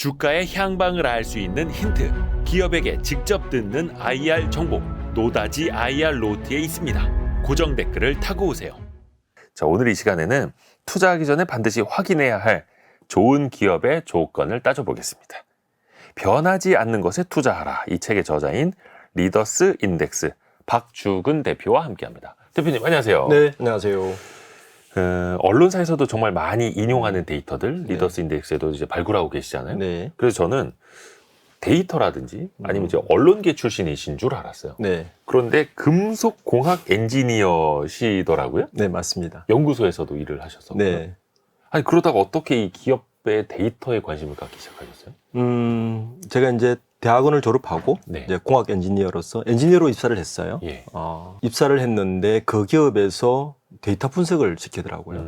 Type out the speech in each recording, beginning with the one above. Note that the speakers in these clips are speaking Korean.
주가의 향방을 알 수 있는 힌트, 기업에게 직접 듣는 IR 정보, 노다지 IR 노트에 있습니다. 고정 댓글을 타고 오세요. 자, 오늘 이 시간에는 투자하기 전에 반드시 확인해야 할 좋은 기업의 조건을 따져보겠습니다. 변하지 않는 것에 투자하라. 이 책의 저자인 리더스 인덱스 박주근 대표와 함께합니다. 대표님 안녕하세요. 네, 안녕하세요. 언론사에서도 정말 많이 인용하는 데이터들, 리더스 인덱스에도 이제 발굴하고 계시잖아요. 네. 그래서 저는 데이터라든지 아니면 이제 언론계 출신이신 줄 알았어요. 네. 그런데 금속공학 엔지니어시더라고요. 네, 맞습니다. 연구소에서도 일을 하셨었고요. 네. 아니 그러다가 어떻게 이 기업의 데이터에 관심을 갖기 시작하셨어요? 제가 이제 대학원을 졸업하고 네. 이제 공학 엔지니어로서 엔지니어로 입사를 했어요. 예. 입사를 했는데 그 기업에서 데이터 분석을 시키더라고요.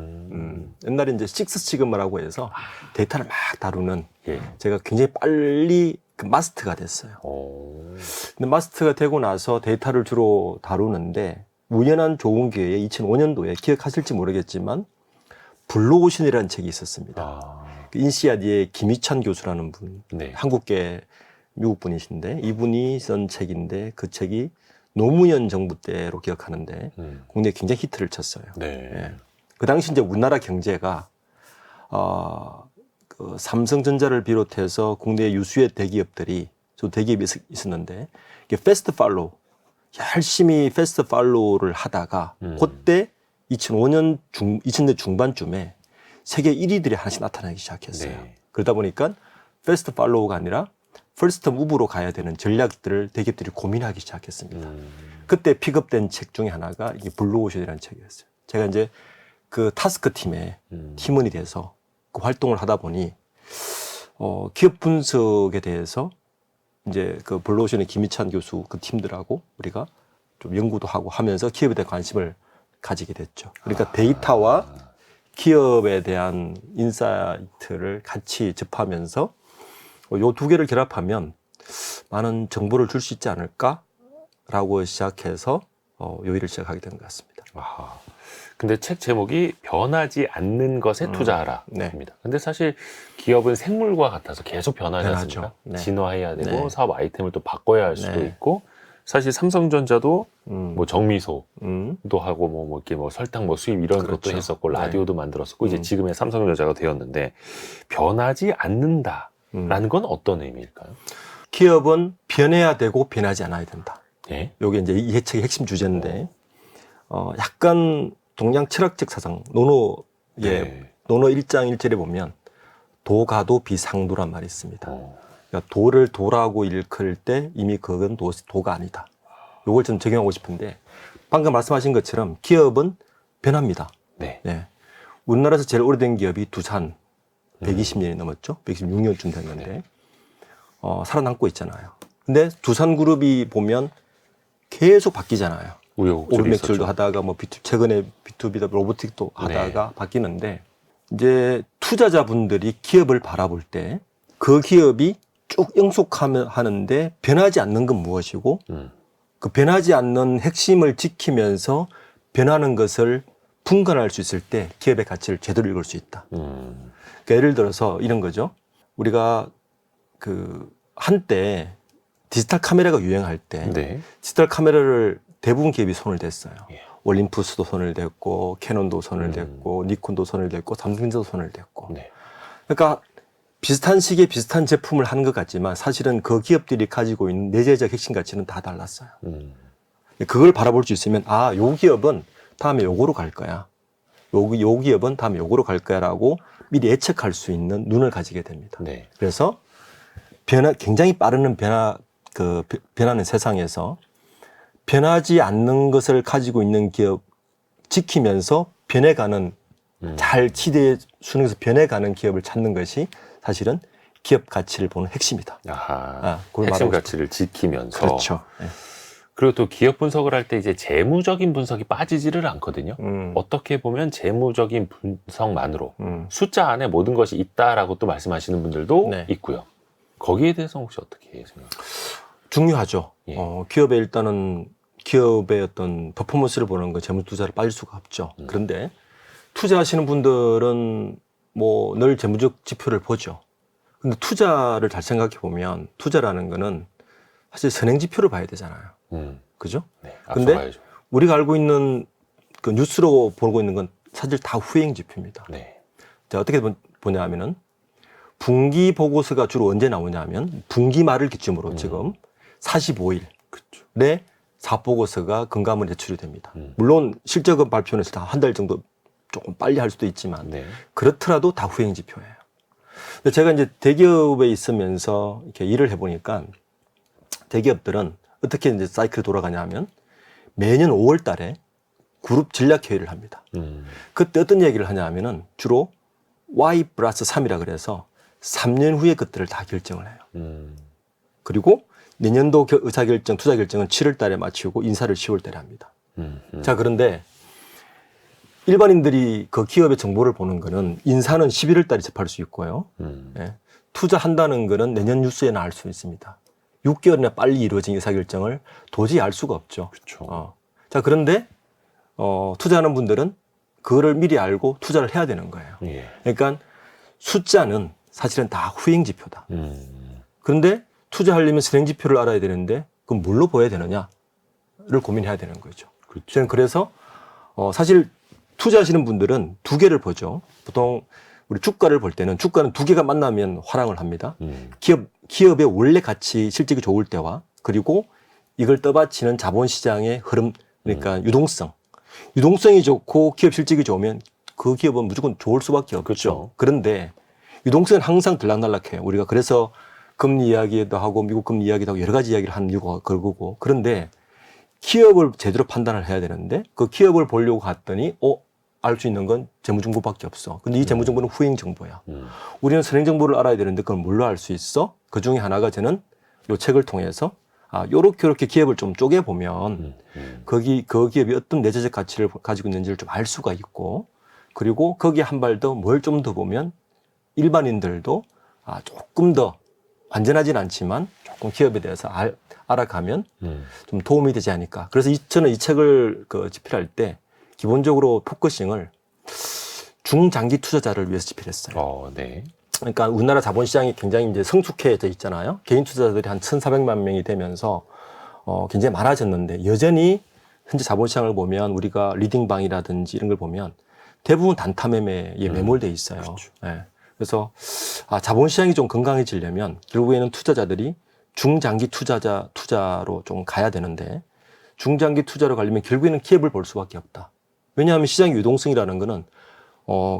옛날에 이제 식스 시그마라고 해서 데이터를 막 다루는 예. 제가 굉장히 빨리 그 마스터가 됐어요. 근데 마스터가 되고 나서 데이터를 주로 다루는데 우연한 좋은 기회에 2005년도에 기억하실지 모르겠지만 블루오션이라는 책이 있었습니다. 그 인시아디의 김희찬 교수라는 분, 네. 한국계 미국 분이신데 이분이 쓴 책인데 그 책이 노무현 정부 때로 기억하는데 국내에 굉장히 히트를 쳤어요. 네. 예. 그 당시 이제 우리나라 경제가 그 삼성전자를 비롯해서 국내 유수의 대기업들이 저 대기업이 있었는데 이게 패스트 팔로우 열심히 패스트 팔로우를 하다가 그때 2000년 중반쯤에 세계 1위들이 하나씩 나타나기 시작했어요. 네. 그러다 보니까 패스트 팔로우가 아니라 퍼스트 무브로 가야 되는 전략들을 대기업들이 고민하기 시작했습니다. 그때 픽업된 책 중에 하나가 이게 블루오션이라는 책이었어요. 제가 이제 그 타스크 팀에 팀원이 돼서 그 활동을 하다 보니 기업 분석에 대해서 이제 그 블루오션의 김희찬 교수 그 팀들하고 우리가 좀 연구도 하고 하면서 기업에 대한 관심을 가지게 됐죠. 그러니까 데이터와 기업에 대한 인사이트를 같이 접하면서 요 두 개를 결합하면 많은 정보를 줄 수 있지 않을까라고 시작해서 요 일을 시작하게 된 것 같습니다. 아하. 근데 책 제목이 변하지 않는 것에 투자하라. 네. 입니다. 근데 사실 기업은 생물과 같아서 계속 변하지 변하죠. 않습니까? 네. 진화해야 되고 네. 사업 아이템을 또 바꿔야 할 수도 네. 있고 사실 삼성전자도 뭐 정미소도 음. 하고 뭐 이렇게 뭐 설탕 뭐 수입 이런 그렇죠. 것도 했었고 라디오도 만들었었고 이제 음. 지금의 삼성전자가 되었는데 변하지 않는다라는 건 어떤 의미일까요? 기업은 변해야 되고 변하지 않아야 된다. 예. 요게 이제 이 책의 핵심 주제인데 약간 동양 철학적 사상 노노의 네. 노노 1장 1절에 보면 도가도 비상도란 말이 있습니다. 그러니까 도를 도라고 일컬 때 이미 그건 도가 아니다. 요걸 좀 적용하고 싶은데 방금 말씀하신 것처럼 기업은 변합니다. 네. 네. 우리나라에서 제일 오래된 기업이 두산 120년이 넘었죠. 126년쯤 됐는데 살아남고 있잖아요. 근데 두산그룹이 보면 계속 바뀌잖아요. 오브맥줄도 하다가 뭐 최근에 B2B 로보틱도 하다가 네. 바뀌는데 이제 투자자분들이 기업을 바라볼 때 그 기업이 쭉 영속하는데 변하지 않는 건 무엇이고 그 변하지 않는 핵심을 지키면서 변하는 것을 분간할 수 있을 때 기업의 가치를 제대로 읽을 수 있다. 그러니까 예를 들어서 이런 거죠. 우리가 그 한때 디지털 카메라가 유행할 때 네. 디지털 카메라를 대부분 기업이 손을 댔어요. 예. 올림푸스도 손을 댔고 캐논도 손을 댔고 니콘도 손을 댔고 삼성전자도 손을 댔고 네. 그러니까 비슷한 시기에 비슷한 제품을 하는 것 같지만 사실은 그 기업들이 가지고 있는 내재적 핵심 가치는 다 달랐어요. 그걸 바라볼 수 있으면 요 기업은 다음에 요거로 갈 거야. 요 기업은 다음에 요거로 갈 거야라고 미리 예측할 수 있는 눈을 가지게 됩니다. 네. 그래서 굉장히 빠른 변하는 세상에서 변하지 않는 것을 가지고 있는 기업 지키면서 변해가는 잘 치대에 순응해서 변해가는 기업을 찾는 것이 사실은 기업 가치를 보는 핵심이다. 아하. 그걸 핵심 말하고 가치를 지키면서. 그렇죠. 네. 그리고 또 기업 분석을 할 때 이제 재무적인 분석이 빠지지를 않거든요. 어떻게 보면 재무적인 분석만으로 숫자 안에 모든 것이 있다라고 또 말씀하시는 분들도 네. 있고요. 거기에 대해서 혹시 어떻게 생각하세요? 중요하죠. 예. 기업의 일단은 기업의 어떤 퍼포먼스를 보는 건 재무 투자를 빠질 수가 없죠. 그런데 투자하시는 분들은 뭐 늘 재무적 지표를 보죠. 근데 투자를 잘 생각해 보면 투자라는 거는 사실 선행지표를 봐야 되잖아요. 그죠? 네, 근데 앞서가야죠. 우리가 알고 있는 그 뉴스로 보고 있는 건 사실 다 후행지표입니다. 네. 자, 어떻게 보냐 하면은 분기 보고서가 주로 언제 나오냐 하면 분기 말을 기점으로 지금 45일에 그렇죠. 사업보고서가 금감원에 제출이 됩니다. 물론 실적은 발표는 한 달 정도 조금 빨리 할 수도 있지만 네. 그렇더라도 다 후행지표예요. 근데 제가 이제 대기업에 있으면서 이렇게 일을 해보니까 대기업들은 어떻게 이제 사이클이 돌아가냐 하면 매년 5월 달에 그룹 전략회의를 합니다. 그때 어떤 얘기를 하냐 하면은 주로 Y+3이라 그래서 3년 후에 것들을 다 결정을 해요. 그리고 내년도 의사결정, 투자결정은 7월 달에 마치고 인사를 10월 달에 합니다. 자, 그런데 일반인들이 그 기업의 정보를 보는 거는 인사는 11월 달에 접할 수 있고요. 예. 투자한다는 거는 내년 뉴스에 나올 수 있습니다. 6개월이나 빨리 이루어진 의사결정을 도저히 알 수가 없죠. 그렇죠. 자, 그런데 투자하는 분들은 그거를 미리 알고 투자를 해야 되는 거예요. 예. 그러니까 숫자는 사실은 다 후행지표다. 그런데 투자하려면 선행지표를 알아야 되는데 그럼 뭘로 보여야 되느냐를 고민해야 되는 거죠. 그렇죠. 저는 그래서 사실 투자하시는 분들은 두 개를 보죠. 보통 우리 주가를 볼 때는 주가는 두 개가 만나면 화랑을 합니다. 기업의 원래 가치 실적이 좋을 때와 그리고 이걸 떠받치는 자본시장의 흐름, 그러니까 유동성이 좋고 기업 실적이 좋으면 그 기업은 무조건 좋을 수밖에 없죠. 그렇죠. 그런데 유동성은 항상 들락날락해요. 우리가 그래서 금리 이야기도 하고 미국 금리 이야기도 하고 여러 가지 이야기를 하는 이유가 그거고, 그런데 기업을 제대로 판단을 해야 되는데 그 기업을 보려고 갔더니 알 수 있는 건 재무정보밖에 없어. 근데 이 재무정보는 후행 정보야. 우리는 선행 정보를 알아야 되는데 그건 뭘로 알 수 있어? 그 중에 하나가 저는 이 책을 통해서 요렇게 기업을 좀 쪼개보면 그 기업이 어떤 내재적 가치를 가지고 있는지를 좀 알 수가 있고, 그리고 거기에 한 발 더 뭘 좀 더 보면 일반인들도 조금 더 완전하진 않지만 조금 기업에 대해서 알아가면 좀 도움이 되지 않을까. 그래서 저는 이 책을 집필할 때 기본적으로 포커싱을 중장기 투자자를 위해서 집필했어요. 네. 그러니까 우리나라 자본시장이 굉장히 이제 성숙해져 있잖아요. 개인 투자자들이 한 1,400만 명이 되면서 굉장히 많아졌는데 여전히 현재 자본시장을 보면 우리가 리딩방이라든지 이런 걸 보면 대부분 단타 매매에 매몰돼 있어요. 그렇죠. 네. 그래서 자본시장이 좀 건강해지려면 결국에는 투자자들이 중장기 투자로 좀 가야 되는데, 중장기 투자로 가려면 결국에는 기업을 볼 수밖에 없다. 왜냐하면 시장의 유동성이라는 거는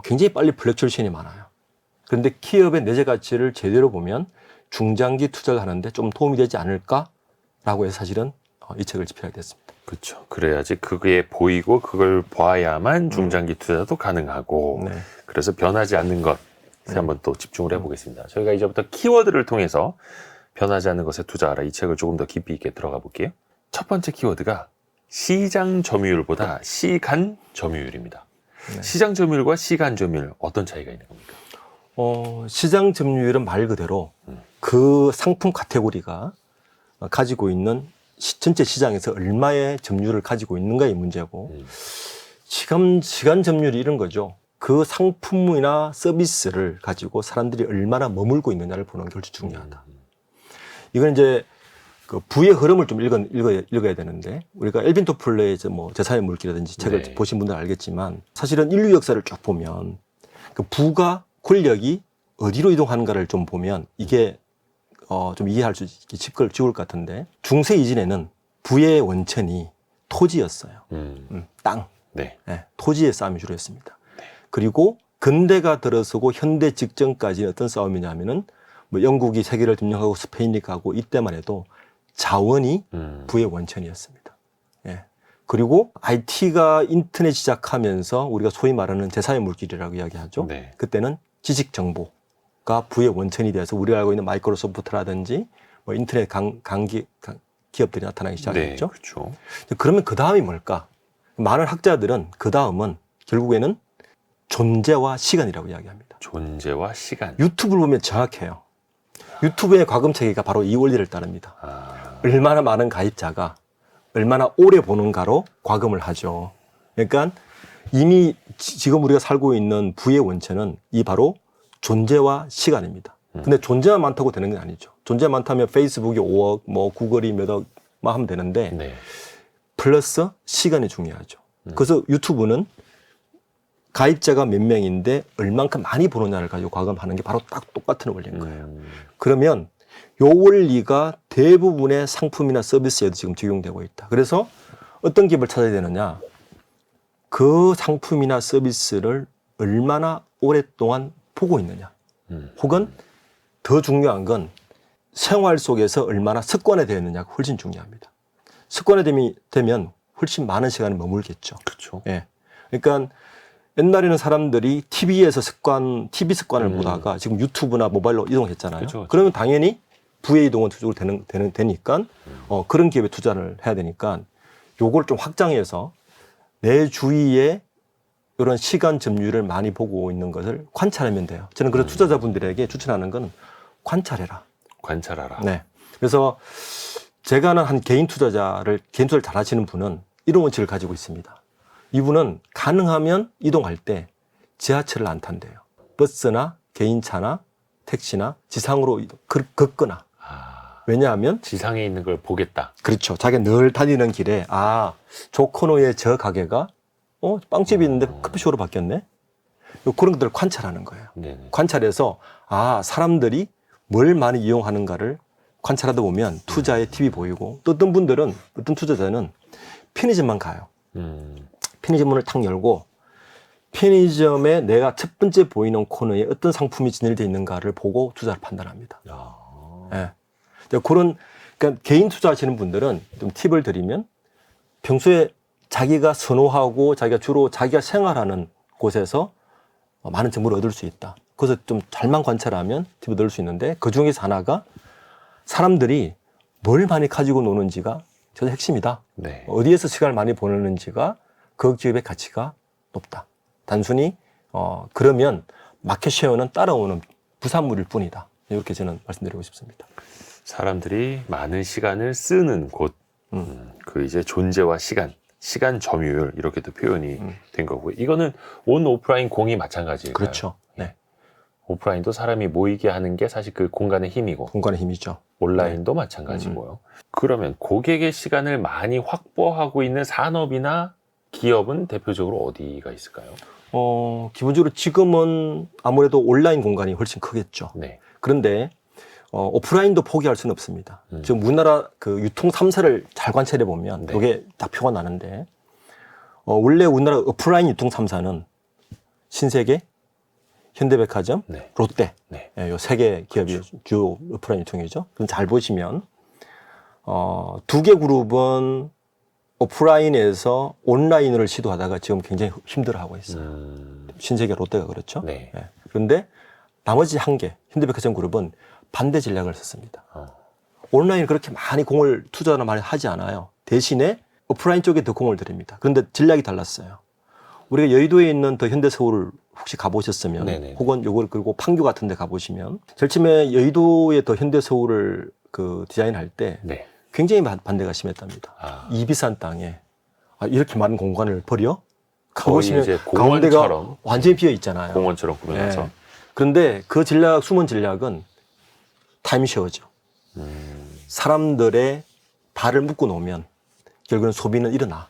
굉장히 빨리 플렉츄에이션이 많아요. 그런데 기업의 내재 가치를 제대로 보면 중장기 투자를 하는데 좀 도움이 되지 않을까라고 해서 사실은 이 책을 집필하게 됐습니다. 그렇죠. 그래야지 그게 보이고 그걸 봐야만 중장기 투자도 가능하고, 네. 그래서 변하지 않는 것에 한번 또 집중을 해보겠습니다. 저희가 이제부터 키워드를 통해서 변하지 않는 것에 투자하라, 이 책을 조금 더 깊이 있게 들어가 볼게요. 첫 번째 키워드가 시장 점유율보다 시간 점유율입니다. 네. 시장 점유율과 시간 점유율, 어떤 차이가 있는 겁니까? 시장 점유율은 말 그대로 그 상품 카테고리가 가지고 있는 전체 시장에서 얼마의 점유율을 가지고 있는가의 문제고, 시간 점유율이 이런 거죠. 그 상품이나 서비스를 가지고 사람들이 얼마나 머물고 있느냐를 보는 게 훨씬 중요하다. 이건 이제 그 부의 흐름을 좀 읽어야 되는데, 우리가 엘빈 토플러의 제사의 물기라든지 책을 네. 보신 분들은 알겠지만 사실은 인류 역사를 쭉 보면 그 부가 권력이 어디로 이동하는가를 좀 보면 이게 좀 이해할 수 있게 쉽을 것 같은데, 중세 이전에는 부의 원천이 토지였어요. 땅. 네. 네, 토지의 싸움이 주로 했습니다. 그리고 근대가 들어서고 현대 직전까지 어떤 싸움이냐면은 영국이 세계를 점령하고 스페인이 가고 이때만 해도 자원이 부의 원천이었습니다. 예. 그리고 IT가 인터넷 시작하면서 우리가 소위 말하는 제4의 물길이라고 이야기하죠. 네. 그때는 지식 정보가 부의 원천이 돼서 우리가 알고 있는 마이크로소프트라든지 인터넷 기업들이 나타나기 시작했죠. 네, 그렇죠. 그러면 그 다음이 뭘까? 많은 학자들은 그 다음은 결국에는 존재와 시간이라고 이야기합니다. 존재와 시간. 유튜브를 보면 정확해요. 유튜브의 과금 체계가 바로 이 원리를 따릅니다. 얼마나 많은 가입자가 얼마나 오래 보는가로 과금을 하죠. 그러니까 이미 지금 우리가 살고 있는 부의 원천은 이 바로 존재와 시간입니다. 근데 존재만 많다고 되는 게 아니죠. 존재 많다면 페이스북이 5억, 뭐 구글이 몇 억, 막 하면 되는데 네. 플러스 시간이 중요하죠. 그래서 유튜브는 가입자가 몇 명인데 얼만큼 많이 보느냐를 가지고 과금하는 게 바로 딱 똑같은 원리인 거예요. 그러면 요 원리가 대부분의 상품이나 서비스에도 지금 적용되고 있다. 그래서 어떤 기업을 찾아야 되느냐? 그 상품이나 서비스를 얼마나 오랫동안 보고 있느냐? 혹은 더 중요한 건 생활 속에서 얼마나 습관화되어 있느냐가 훨씬 중요합니다. 습관화되면 훨씬 많은 시간을 머물겠죠. 그렇죠. 예. 그러니까 옛날에는 사람들이 TV에서 TV 습관을 보다가 지금 유튜브나 모바일로 이동했잖아요. 그쵸. 그러면 당연히 부의 이동은 그쪽으로 되니까 그런 기업에 투자를 해야 되니까 요걸 좀 확장해서 내 주위에 이런 시간 점유율을 많이 보고 있는 것을 관찰하면 돼요. 저는 그래서 투자자분들에게 추천하는 건 관찰해라. 관찰하라. 네. 그래서 제가 아는 한 개인 투자를 잘 하시는 분은 이런 원칙을 가지고 있습니다. 이분은 가능하면 이동할 때 지하철을 안 탄대요. 버스나 개인차나 택시나 지상으로 걷거나. 왜냐하면 지상에 있는 걸 보겠다. 그렇죠. 자기가 늘 다니는 길에 저 코너에 저 가게가 빵집이 있는데 커피숍으로 바뀌었네. 그런 것들을 관찰하는 거예요. 네네. 관찰해서 사람들이 뭘 많이 이용하는가를 관찰하다 보면 투자에 팁이 보이고 또 어떤 투자자는 편의점만 가요. 편의점문을 탁 열고 편의점에 내가 첫 번째 보이는 코너에 어떤 상품이 진열되어 있는가를 보고 투자를 판단합니다. 예. 그러니까 개인 투자하시는 분들은 좀 팁을 드리면 평소에 자기가 선호하고 자기가 생활하는 곳에서 많은 정보를 얻을 수 있다. 그래서 좀 잘만 관찰하면 팁을 얻을 수 있는데 그 중에서 하나가 사람들이 뭘 많이 가지고 노는지가 저도 핵심이다. 네. 어디에서 시간을 많이 보내는지가 그 기업의 가치가 높다. 단순히 그러면 마켓 쉐어는 따라오는 부산물일 뿐이다. 이렇게 저는 말씀드리고 싶습니다. 사람들이 많은 시간을 쓰는 곳, 그 이제 존재와 시간 점유율 이렇게도 표현이 된 거고요. 이거는 온 오프라인 공이 마찬가지예요. 그렇죠. 네. 오프라인도 사람이 모이게 하는 게 사실 그 공간의 힘이고, 공간의 힘이죠. 온라인도 마찬가지고요. 그러면 고객의 시간을 많이 확보하고 있는 산업이나 기업은 대표적으로 어디가 있을까요? 기본적으로 지금은 아무래도 온라인 공간이 훨씬 크겠죠. 네. 그런데 오프라인도 포기할 수는 없습니다. 지금 우리나라 그 유통 3사를 잘 관찰해 보면 네. 이게 딱 표가 나는데 원래 우리나라 오프라인 유통 3사는 신세계, 현대백화점, 네. 롯데, 네. 요 세 개 기업이 주요 오프라인 유통이죠. 그럼 잘 보시면 두 개 그룹은 오프라인에서 온라인을 시도하다가 지금 굉장히 힘들어하고 있어요. 신세계, 롯데가 그렇죠. 네. 예. 그런데 나머지 한 개, 현대백화점 그룹은 반대 전략을 썼습니다. 온라인 그렇게 많이 투자나 많이 하지 않아요. 대신에 오프라인 쪽에 더 공을 들입니다. 그런데 전략이 달랐어요. 우리가 여의도에 있는 더 현대서울 혹시 가보셨으면 네네. 혹은 요걸 그리고 판교 같은 데 가보시면 제일 처음에 여의도에 더 현대서울을 디자인할 때 네. 굉장히 반대가 심했답니다. 이 비싼 땅에 이렇게 많은 공간을 버려? 가보시면 이제 가운데가 공원처럼. 완전히 비어 있잖아요. 공원처럼 꾸며놔서. 네. 그런데 그 숨은 전략은 타임쉐어죠. 사람들의 발을 묶어 놓으면 결국은 소비는 일어나.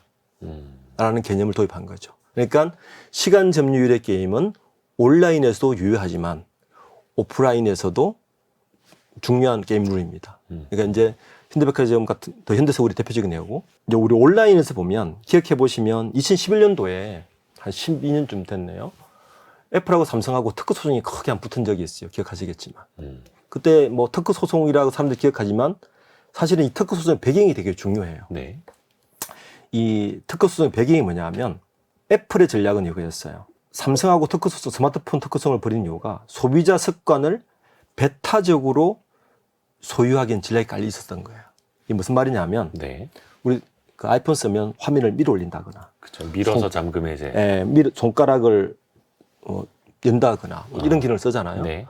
라는 개념을 도입한 거죠. 그러니까 시간 점유율의 게임은 온라인에서도 유효하지만 오프라인에서도 중요한 게임 룰입니다. 그러니까 이제 현대백화점 같은 더 현대서울이 대표적인 예고, 이제 우리 온라인에서 보면 기억해 보시면 2011년도에 한 12년쯤 됐네요. 애플하고 삼성하고 특허 소송이 크게 안 붙은 적이 있어요. 기억하시겠지만. 그때 뭐 특허 소송이라고 사람들이 기억하지만 사실은 이 특허 소송의 배경이 되게 중요해요. 네. 이 특허 소송의 배경이 뭐냐면 애플의 전략은 이거였어요. 삼성하고 스마트폰 특허송을 벌인 이유가 소비자 습관을 배타적으로 소유하기엔 전략이 깔려 있었던 거예요. 이게 무슨 말이냐면 네. 우리 그 아이폰 쓰면 화면을 밀어 올린다거나, 그렇죠. 밀어서 잠금 해제. 손가락을 연다거나 이런 기능을 쓰잖아요. 네.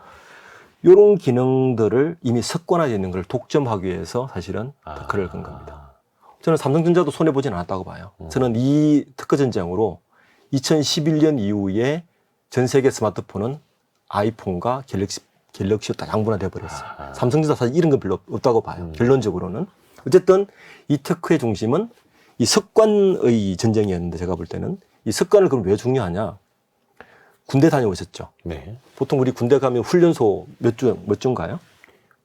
이런 기능들을 이미 습관화되어 있는 걸 독점하기 위해서 사실은 특허를 건 겁니다. 저는 삼성전자도 손해보진 않았다고 봐요. 저는 이 특허 전쟁으로 2011년 이후에 전 세계 스마트폰은 아이폰과 갤럭시 갤럭시로 딱 양분화돼 버렸어요. 아하. 삼성전자 사실 이런 건 별로 없다고 봐요. 결론적으로는. 어쨌든 이 테크의 중심은 이 습관의 전쟁이었는데 제가 볼 때는 이 습관을 그럼 왜 중요하냐? 군대 다녀오셨죠? 네. 보통 우리 군대 가면 훈련소 몇 주인가요?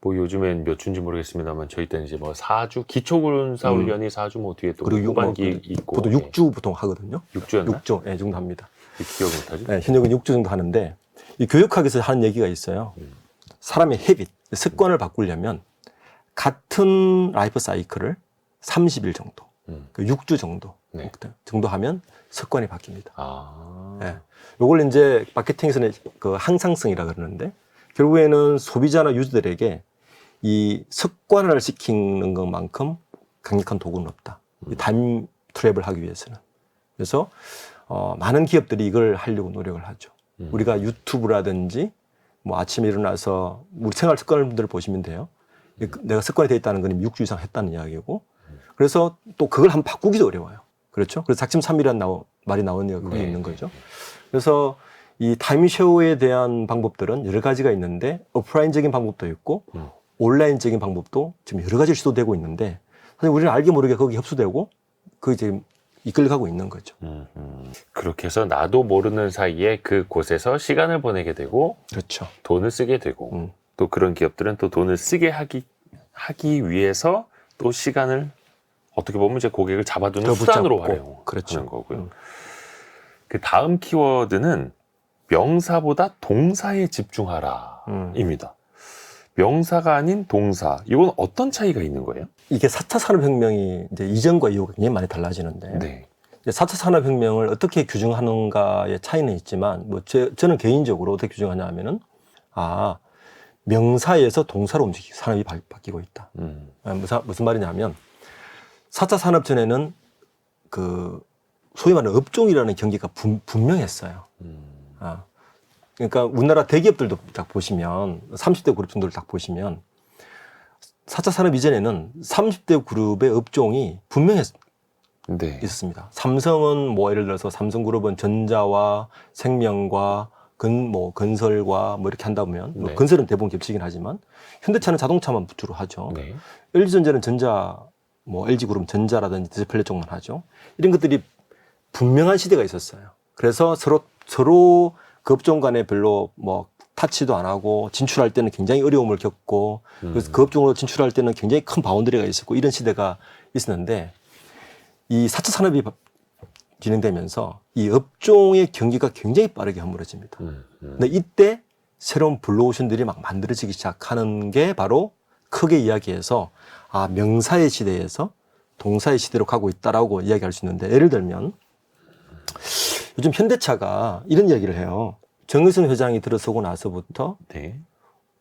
뭐 요즘엔 몇 주인지 모르겠습니다만 저희 때는 이제 뭐 4주 기초군사 훈련이 4주 뭐 뒤에 또 그리고 후반기 있고 보통 6주 보통 하거든요. 6주였나? 6주 예, 정도 합니다. 기억 못하지? 네, 현역은 6주 정도 하는데 이 교육학에서 하는 얘기가 있어요. 사람의 헤빗, 습관을 바꾸려면 같은 라이프 사이클을 30일 정도, 그 6주 정도 네. 정도 하면 습관이 바뀝니다. 아. 예. 요걸 이제 마케팅에서는 그 항상성이라 그러는데 결국에는 소비자나 유저들에게 이 습관화를 시키는 것만큼 강력한 도구는 없다. 이 타임 트랩을 하기 위해서는. 그래서 많은 기업들이 이걸 하려고 노력을 하죠. 우리가 유튜브라든지 뭐 아침에 일어나서 우리 생활 습관들 보시면 돼요. 내가 습관이 되어 있다는 건 이미 6주 이상 했다는 이야기고. 그래서 또 그걸 한번 바꾸기도 어려워요. 그렇죠? 그래서 작심삼일이라는 말이 나오는 이유가 거기 있는 거죠. 그래서 이 타임쉐어에 대한 방법들은 여러 가지가 있는데 오프라인적인 방법도 있고 온라인적인 방법도 지금 여러 가지 시도되고 있는데 사실 우리는 알게 모르게 거기 흡수되고 그게 지금 이끌려가고 있는 거죠. 그렇게 해서 나도 모르는 사이에 그곳에서 시간을 보내게 되고 그렇죠. 돈을 쓰게 되고 또 그런 기업들은 또 돈을 쓰게 하기 위해서 또 시간을 어떻게 보면 이제 고객을 잡아두는 수단으로 활용하는 그렇죠. 거고요. 그 다음 키워드는 명사보다 동사에 집중하라입니다. 명사가 아닌 동사. 이건 어떤 차이가 있는 거예요? 이게 4차 산업혁명이 이제 이전과 이후가 굉장히 많이 달라지는데 네. 4차 산업혁명을 어떻게 규정하는가의 차이는 있지만 뭐 저는 개인적으로 어떻게 규정하냐 하면은 명사에서 동사로 움직이고 산업이 바뀌고 있다. 무슨 말이냐면 4차 산업 전에는 그 소위 말하는 업종이라는 경계가 분명했어요. 그러니까 우리나라 대기업들도 딱 보시면 30대 그룹 정도를 딱 보시면 4차 산업 이전에는 30대 그룹의 업종이 분명했습니다. 네. 있었습니다. 삼성은 뭐 예를 들어서 삼성그룹은 전자와 생명과 건설과 뭐 이렇게 한다 보면 네. 건설은 대부분 겹치긴 하지만 현대차는 자동차만 주로 하죠. 네. LG전자는 전자 뭐 LG그룹은 전자라든지 디스플레이 쪽만 하죠. 이런 것들이 분명한 시대가 있었어요. 그래서 서로 그 업종 간에 별로 뭐 타치도 안 하고 진출할 때는 굉장히 어려움을 겪고 그래서 그 업종으로 진출할 때는 굉장히 큰 바운더리가 있었고 이런 시대가 있었는데 이 4차 산업이 진행되면서 이 업종의 경기가 굉장히 빠르게 허물어집니다. 근데 이때 새로운 블루오션들이 막 만들어지기 시작하는 게 바로 크게 이야기해서 명사의 시대에서 동사의 시대로 가고 있다라고 이야기할 수 있는데 예를 들면 요즘 현대차가 이런 이야기를 해요. 정의선 회장이 들어서고 나서부터 네.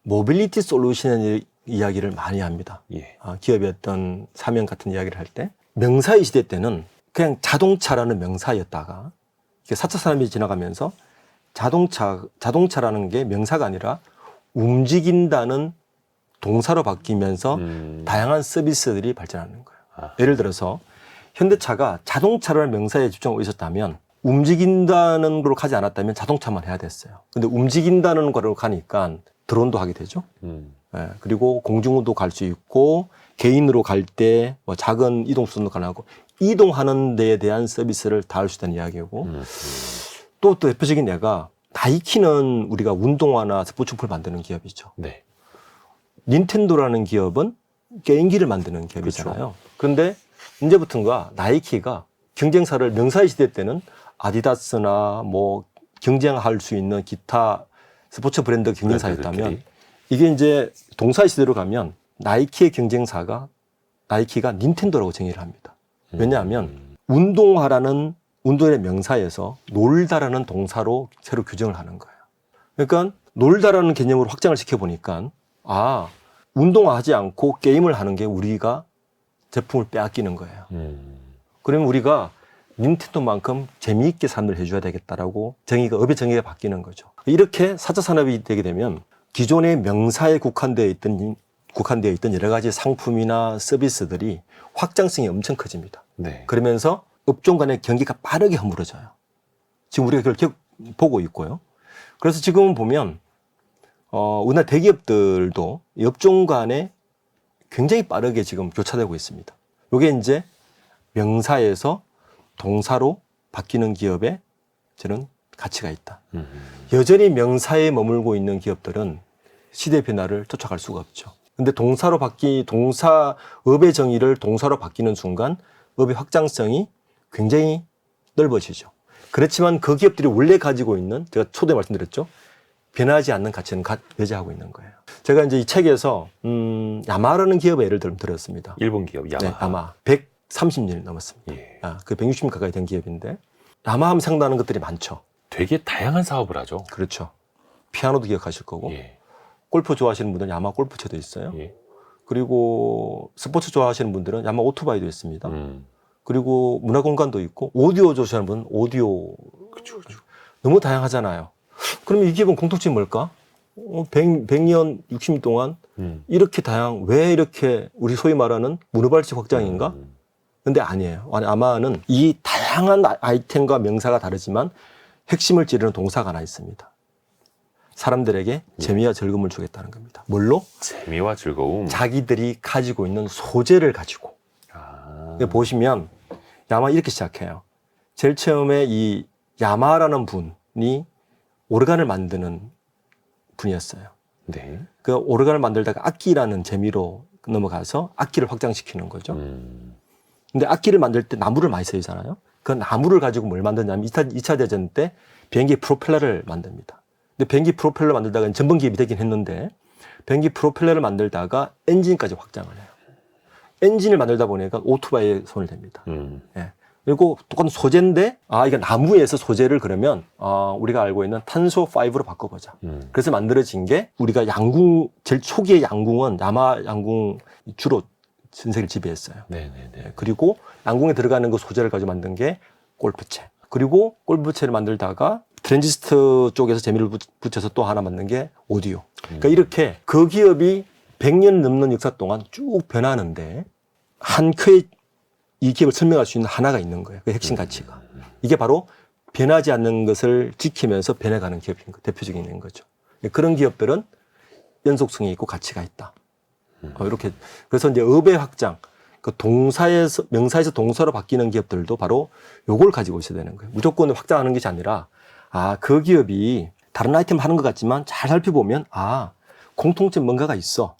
모빌리티 솔루션의 이야기를 많이 합니다. 예. 기업의 어떤 사명 같은 이야기를 할 때 명사의 시대 때는 그냥 자동차라는 명사였다가 4차 산업이 지나가면서 자동차라는 게 명사가 아니라 움직인다는 동사로 바뀌면서 다양한 서비스들이 발전하는 거예요. 예를 들어서 현대차가 자동차라는 명사에 집중하고 있었다면 움직인다는 걸로 가지 않았다면 자동차만 해야 됐어요. 근데 움직인다는 거로 가니까 드론도 하게 되죠. 그리고 공중도 갈 수 있고 개인으로 갈 때 뭐 작은 이동 수단도 가능하고 이동하는 데에 대한 서비스를 다 할 수 있다는 이야기고 또 대표적인 예가 나이키는 우리가 운동화나 스포츠품을 만드는 기업이죠. 네. 닌텐도라는 기업은 게임기를 만드는 기업이잖아요. 그렇죠. 그런데 이제부터인가 나이키가 경쟁사를 명사의 시대 때는 아디다스나 뭐 경쟁할 수 있는 기타 스포츠 브랜드 경쟁사였다면 이게 이제 동사의 시대로 가면 나이키의 경쟁사가 나이키가 닌텐도라고 정의를 합니다. 왜냐하면 운동화라는 운동의 명사에서 놀다라는 동사로 새로 규정을 하는 거예요. 그러니까 놀다라는 개념으로 확장을 시켜보니까 운동화 하지 않고 게임을 하는 게 우리가 제품을 빼앗기는 거예요. 그러면 우리가 닌텐도만큼 재미있게 산업을 해줘야 되겠다라고 업의 정의가 바뀌는 거죠. 이렇게 4차 산업이 되게 되면 기존의 명사에 국한되어 있던 여러 가지 상품이나 서비스들이 확장성이 엄청 커집니다. 네. 그러면서 업종 간의 경기가 빠르게 허물어져요. 지금 우리가 그걸 보고 있고요. 그래서 지금은 보면 우리나라 대기업들도 업종 간에 굉장히 빠르게 지금 교차되고 있습니다. 이게 이제 명사에서 동사로 바뀌는 기업에 저는 가치가 있다. 여전히 명사에 머물고 있는 기업들은 시대 변화를 쫓아갈 수가 없죠. 근데 업의 정의를 동사로 바뀌는 순간 업의 확장성이 굉장히 넓어지죠. 그렇지만 그 기업들이 원래 가지고 있는, 제가 초대에 말씀드렸죠, 변하지 않는 가치는 배제하고 있는 거예요. 제가 이제 이 책에서 야마라는 기업의 예를 들었습니다. 일본 기업 야마. 네, 야마 130년 넘었습니다. 예. 그 160년 가까이 된 기업인데 야마하면 생각나는 것들이 많죠. 되게 다양한 사업을 하죠. 그렇죠. 피아노도 기억하실 거고, 예. 골프 좋아하시는 분들은 야마 골프채도 있어요. 예. 그리고 스포츠 좋아하시는 분들은 야마 오토바이도 있습니다. 그리고 문화공간도 있고, 오디오 좋아하시는 분은 오디오. 그렇죠. 너무 다양하잖아요. 그러면 이 기업은 공통점이 뭘까? 100년, 60년 동안 이렇게 왜 이렇게 우리 소위 말하는 문어발식 확장인가? 근데 아니에요. 아마는 이 다양한 아이템과 명사가 다르지만 핵심을 찌르는 동사가 하나 있습니다. 사람들에게 재미와 즐거움을 주겠다는 겁니다. 뭘로? 재미와 즐거움. 자기들이 가지고 있는 소재를 가지고. 보시면 야마 이렇게 시작해요. 제일 처음에 이 야마라는 분이 오르간을 만드는 분이었어요. 네. 그 오르간을 만들다가 악기라는 재미로 넘어가서 악기를 확장시키는 거죠. 근데 악기를 만들 때 나무를 많이 쓰잖아요. 그 나무를 가지고 뭘 만드냐면 2차 대전 때 비행기 프로펠러를 만듭니다. 근데 비행기 프로펠러 만들다가 전범 기업이 되긴 했는데 비행기 프로펠러를 만들다가 엔진까지 확장을 해요. 엔진을 만들다 보니까 오토바이에 손을 댑니다. 예. 그리고 똑같은 소재인데 이게 나무에서 소재를 그러면 우리가 알고 있는 탄소 5로 바꿔보자. 그래서 만들어진 게 우리가 제일 초기의 양궁은 야마 양궁 주로 전 세계를 지배했어요. 네네네. 그리고 양궁에 들어가는 그 소재를 가지고 만든 게 골프채. 그리고 골프채를 만들다가 트랜지스터 쪽에서 재미를 붙여서 또 하나 만든 게 오디오. 그러니까 이렇게 그 기업이 100년 넘는 역사 동안 쭉 변하는데 한 큐의 이 기업을 설명할 수 있는 하나가 있는 거예요. 그 핵심 가치가. 이게 바로 변하지 않는 것을 지키면서 변해가는 기업인 거, 대표적인 거죠. 그런 기업들은 연속성이 있고 가치가 있다. 이렇게. 그래서 이제 업의 확장, 그 명사에서 동사로 바뀌는 기업들도 바로 요걸 가지고 있어야 되는 거예요. 무조건 확장하는 것이 아니라, 그 기업이 다른 아이템 하는 것 같지만 잘 살펴보면, 공통점 뭔가가 있어.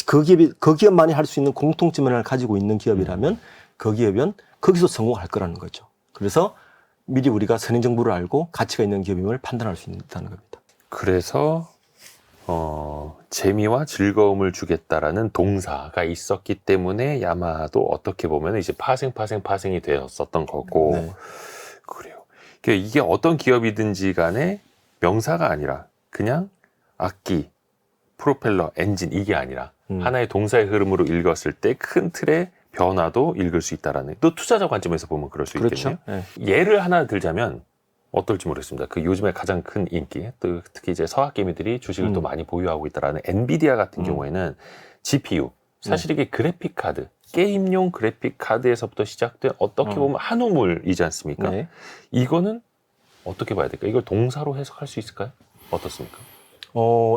그 기업만이 할 수 있는 공통점을 가지고 있는 기업이라면 그 기업은 거기서 성공할 거라는 거죠. 그래서 미리 우리가 선행 정보를 알고 가치가 있는 기업임을 판단할 수 있다는 겁니다. 그래서 재미와 즐거움을 주겠다라는 동사가 있었기 때문에 야마도 어떻게 보면 이제 파생이 되었었던 거고. 네. 그래요. 이게 어떤 기업이든지 간에 명사가 아니라 그냥 악기, 프로펠러, 엔진 이게 아니라 하나의 동사의 흐름으로 읽었을 때 큰 틀의 변화도 읽을 수 있다라는, 또 투자자 관점에서 보면 그럴 수 그렇죠. 있겠네요. 네. 예를 하나 들자면 어떨지 모르겠습니다. 그 요즘에 가장 큰 인기, 또 특히 이제 서학개미들이 주식을 또 많이 보유하고 있다라는 엔비디아 같은 경우에는 GPU, 사실 이게 그래픽 카드, 게임용 그래픽 카드에서부터 시작된 어떻게 보면 한 우물이지 않습니까? 네. 이거는 어떻게 봐야 될까요? 이걸 동사로 해석할 수 있을까요? 어떻습니까?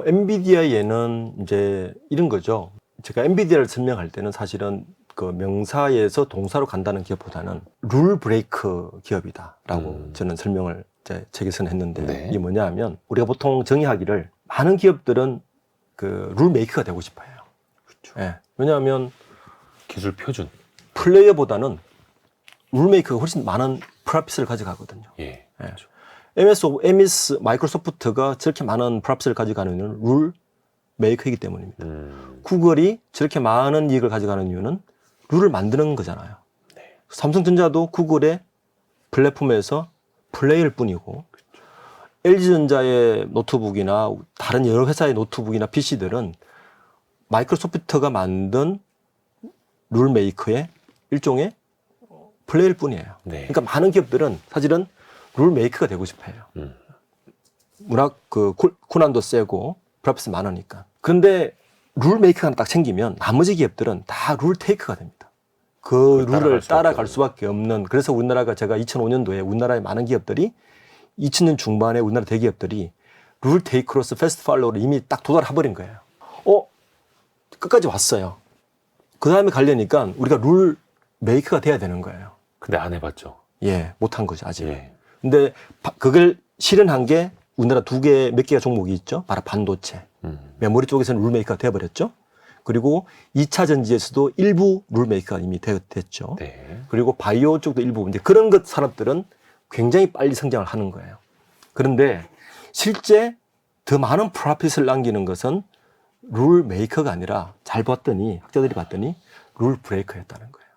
엔비디아에는 이제 이런 거죠. 제가 엔비디아를 설명할 때는 사실은 그 명사에서 동사로 간다는 기업보다는 룰 브레이크 기업이다라고 저는 설명을 제 책에서는 했는데, 네. 이게 뭐냐 하면 우리가 보통 정의하기를 많은 기업들은 그 룰 메이커가 되고 싶어요. 그렇죠. 예. 왜냐하면 기술 표준. 플레이어보다는 룰 메이커가 훨씬 많은 프로핏을 가져가거든요. 예. 그렇죠. MS 마이크로소프트가 저렇게 많은 프로핏을 가져가는 이유는 룰 메이커이기 때문입니다. 구글이 저렇게 많은 이익을 가져가는 이유는 룰을 만드는 거잖아요. 네. 삼성전자도 구글의 플랫폼에서 플레이일 뿐이고, LG전자의 노트북이나 다른 여러 회사의 노트북이나 PC들은 마이크로소프트가 만든 룰 메이커의 일종의 플레이일 뿐이에요. 네. 그러니까 많은 기업들은 사실은 룰 메이커가 되고 싶어요. 문학 고난도 세고 프로핏이 많으니까. 그런데 룰 메이커가 딱 생기면 나머지 기업들은 다 룰 테이커가 됩니다. 그 룰을 따라갈 수밖에 없는. 그래서 우리나라가 제가 2005년도에 우리나라의 많은 기업들이 2000년 중반에 우리나라 대기업들이 룰 테이크로서 패스트 팔로우를 이미 딱 도달해버린 거예요. 끝까지 왔어요. 그 다음에 가려니까 우리가 룰 메이커가 돼야 되는 거예요. 근데 안 해봤죠. 예, 못한 거죠, 아직. 예. 근데 그걸 실현한 게 우리나라 몇 개가 종목이 있죠. 바로 반도체. 메모리 쪽에서는 룰 메이커가 되어버렸죠. 그리고 2차 전지에서도 일부 룰 메이커가 이미 됐죠. 네. 그리고 바이오 쪽도 일부. 이제 그런 것 산업들은 굉장히 빨리 성장을 하는 거예요. 그런데 실제 더 많은 프로핏을 남기는 것은 룰 메이커가 아니라 잘 봤더니 학자들이 봤더니 룰 브레이커였다는 거예요.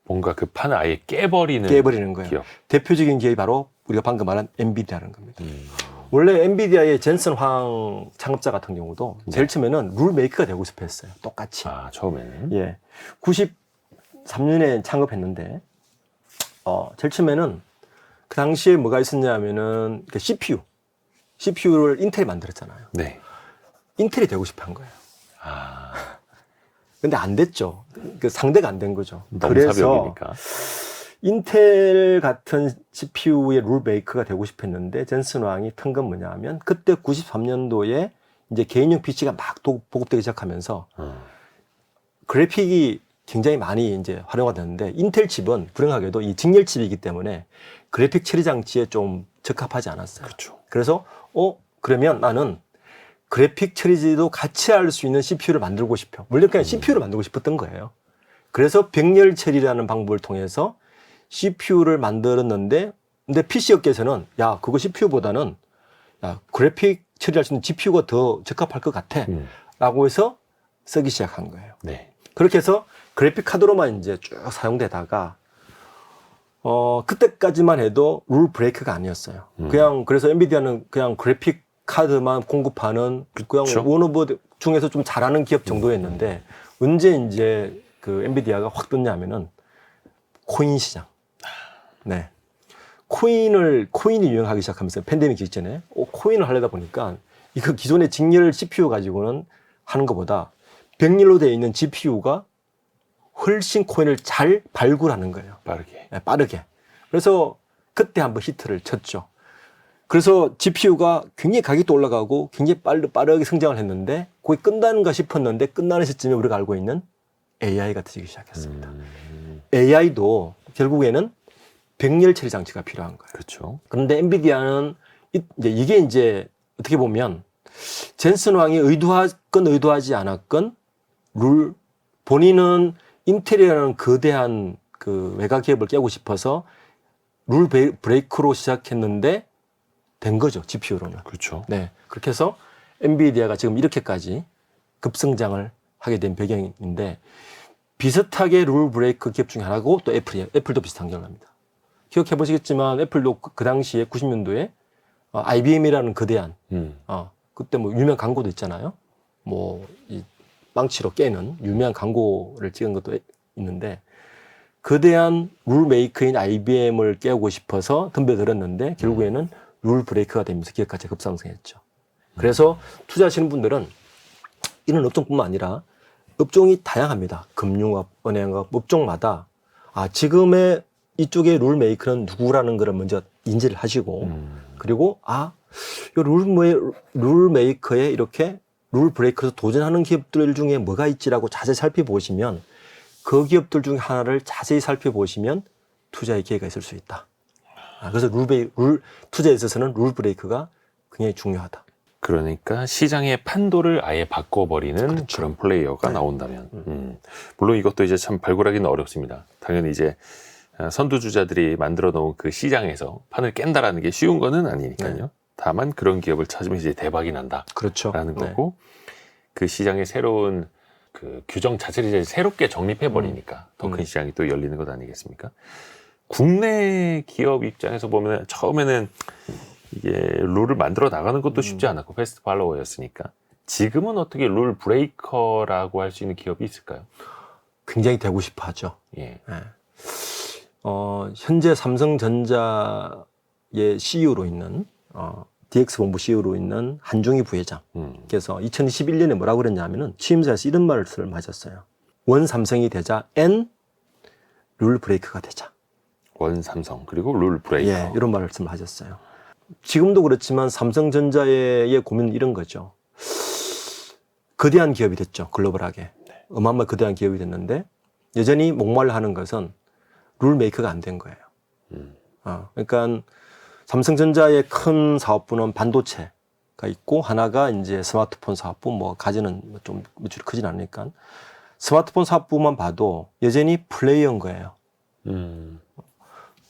뭔가 그 판을 아예 깨버리는 거예요. 기업. 대표적인 기업이 바로 우리가 방금 말한 엔비디아라는 겁니다. 원래 엔비디아의 젠슨 황 창업자 같은 경우도 제일 처음에는 룰 메이커가 되고 싶어 했어요. 똑같이. 처음에는. 예. 93년에 창업했는데 제일 처음에는 그 당시에 뭐가 있었냐면은 CPU를 인텔이 만들었잖아요. 네. 인텔이 되고 싶어 한 거예요. 근데 안 됐죠. 그 상대가 안 된 거죠. 그래서 사벽이니까. 인텔 같은 CPU의 룰 메이커가 되고 싶어 했는데 젠슨 왕이 튼 건 뭐냐 하면 그때 93년도에 이제 개인용 PC가 막 보급되기 시작하면서 그래픽이 굉장히 많이 이제 활용가 됐는데 인텔 칩은 불행하게도 이 직렬 칩이기 때문에 그래픽 처리 장치에 좀 적합하지 않았어요. 그렇죠. 그래서 그러면 나는 그래픽 처리지도 같이 할 수 있는 CPU를 만들고 싶어. 물론 그냥 CPU를 만들고 싶었던 거예요. 그래서 병렬 처리라는 방법을 통해서 CPU를 만들었는데, 근데 PC 업계에서는 야, 그거 CPU보다는 그래픽 처리할 수 있는 GPU가 더 적합할 것 같아. 라고 해서 쓰기 시작한 거예요. 네. 그렇게 해서 그래픽 카드로만 이제 쭉 사용되다가, 그때까지만 해도 룰 브레이크가 아니었어요. 그래서 엔비디아는 그냥 그래픽 카드만 공급하는 그냥 원 오브 중에서 좀 잘하는 기업 정도였는데 언제 이제 그 엔비디아가 확 떴냐면은 코인 시장. 네. 코인이 유행하기 시작하면서 팬데믹 직전에 코인을 하려다 보니까 이거 기존의 직렬 CPU 가지고는 하는 것보다 병렬로 되어 있는 GPU가 훨씬 코인을 잘 발굴하는 거예요. 빠르게. 네, 빠르게. 그래서 그때 한번 히트를 쳤죠. 그래서 GPU가 굉장히 가격도 올라가고 굉장히 빠르게 성장을 했는데 거기 끝나는가 싶었는데 끝나는 시점에 우리가 알고 있는 AI가 터지기 시작했습니다. AI도 결국에는 병렬 처리 장치가 필요한 거예요. 그렇죠. 그런데 엔비디아는 이게 이제 어떻게 보면 젠슨 왕이 의도하건 의도하지 않았건 본인은 인텔이라는 거대한 그 외곽 기업을 깨고 싶어서 룰 브레이크로 시작했는데 된 거죠, GPU로는. 그렇죠. 네. 그렇게 해서 엔비디아가 지금 이렇게까지 급성장을 하게 된 배경인데 비슷하게 룰 브레이크 기업 중에 하나고 또 애플이에요. 애플도 비슷한 경우입니다. 기억해 보시겠지만 애플도 그 당시에 90년도에 IBM이라는 거대한 그때 뭐 유명 광고도 있잖아요. 뭐 이 망치로 깨는 유명한 광고를 찍은 것도 있는데 거대한 룰 메이커인 IBM을 깨우고 싶어서 덤벼들었는데 결국에는 룰 브레이크가 되면서 기업가치가 급상승했죠. 그래서 투자하시는 분들은 이런 업종뿐만 아니라 업종이 다양합니다. 금융업, 은행업, 업종마다 지금의 이쪽의 룰 메이커는 누구라는 걸 먼저 인지를 하시고 그리고 룰 메이커에 이렇게 룰 브레이크에서 도전하는 기업들 중에 뭐가 있지라고 자세히 살펴보시면 그 기업들 중에 하나를 자세히 살펴보시면 투자의 기회가 있을 수 있다. 그래서 투자에 있어서는 룰 브레이크가 굉장히 중요하다. 그러니까 시장의 판도를 아예 바꿔버리는 그렇죠. 그런 플레이어가 네. 나온다면. 물론 이것도 이제 참 발굴하기는 어렵습니다. 당연히 이제 선두주자들이 만들어 놓은 그 시장에서 판을 깬다라는 게 쉬운 거는 아니니까요. 네. 다만 그런 기업을 찾으면 이제 대박이 난다. 그렇죠. 라는 거고 그 시장의 새로운 그 규정 자체를 이제 새롭게 정립해버리니까 더 큰 시장이 또 열리는 것 아니겠습니까? 국내 기업 입장에서 보면 처음에는 이게 룰을 만들어 나가는 것도 쉽지 않았고 패스트 팔로워였으니까 지금은 어떻게 룰 브레이커라고 할 수 있는 기업이 있을까요? 굉장히 되고 싶어 하죠. 예. 네. 현재 삼성전자의 CEO로 있는 DX본부 CEO로 있는 한중희 부회장께서 2021년에 뭐라고 그랬냐면은 취임사에서 이런 말씀을 하셨어요. 삼성이 되자 룰 브레이크가 되자. 삼성 그리고 룰 브레이커. 예, 이런 말씀을 하셨어요. 지금도 그렇지만 삼성전자의 고민은 이런 거죠. 거대한 기업이 됐죠. 글로벌하게. 어마어마한 거대한 기업이 됐는데 여전히 목말라 하는 것은 룰 메이커가 안 된 거예요. 그러니까 삼성전자의 큰 사업부는 반도체가 있고 하나가 이제 스마트폰 사업부, 뭐 가전은 좀 매출이 크진 않으니까 스마트폰 사업부만 봐도 여전히 플레이어인 거예요.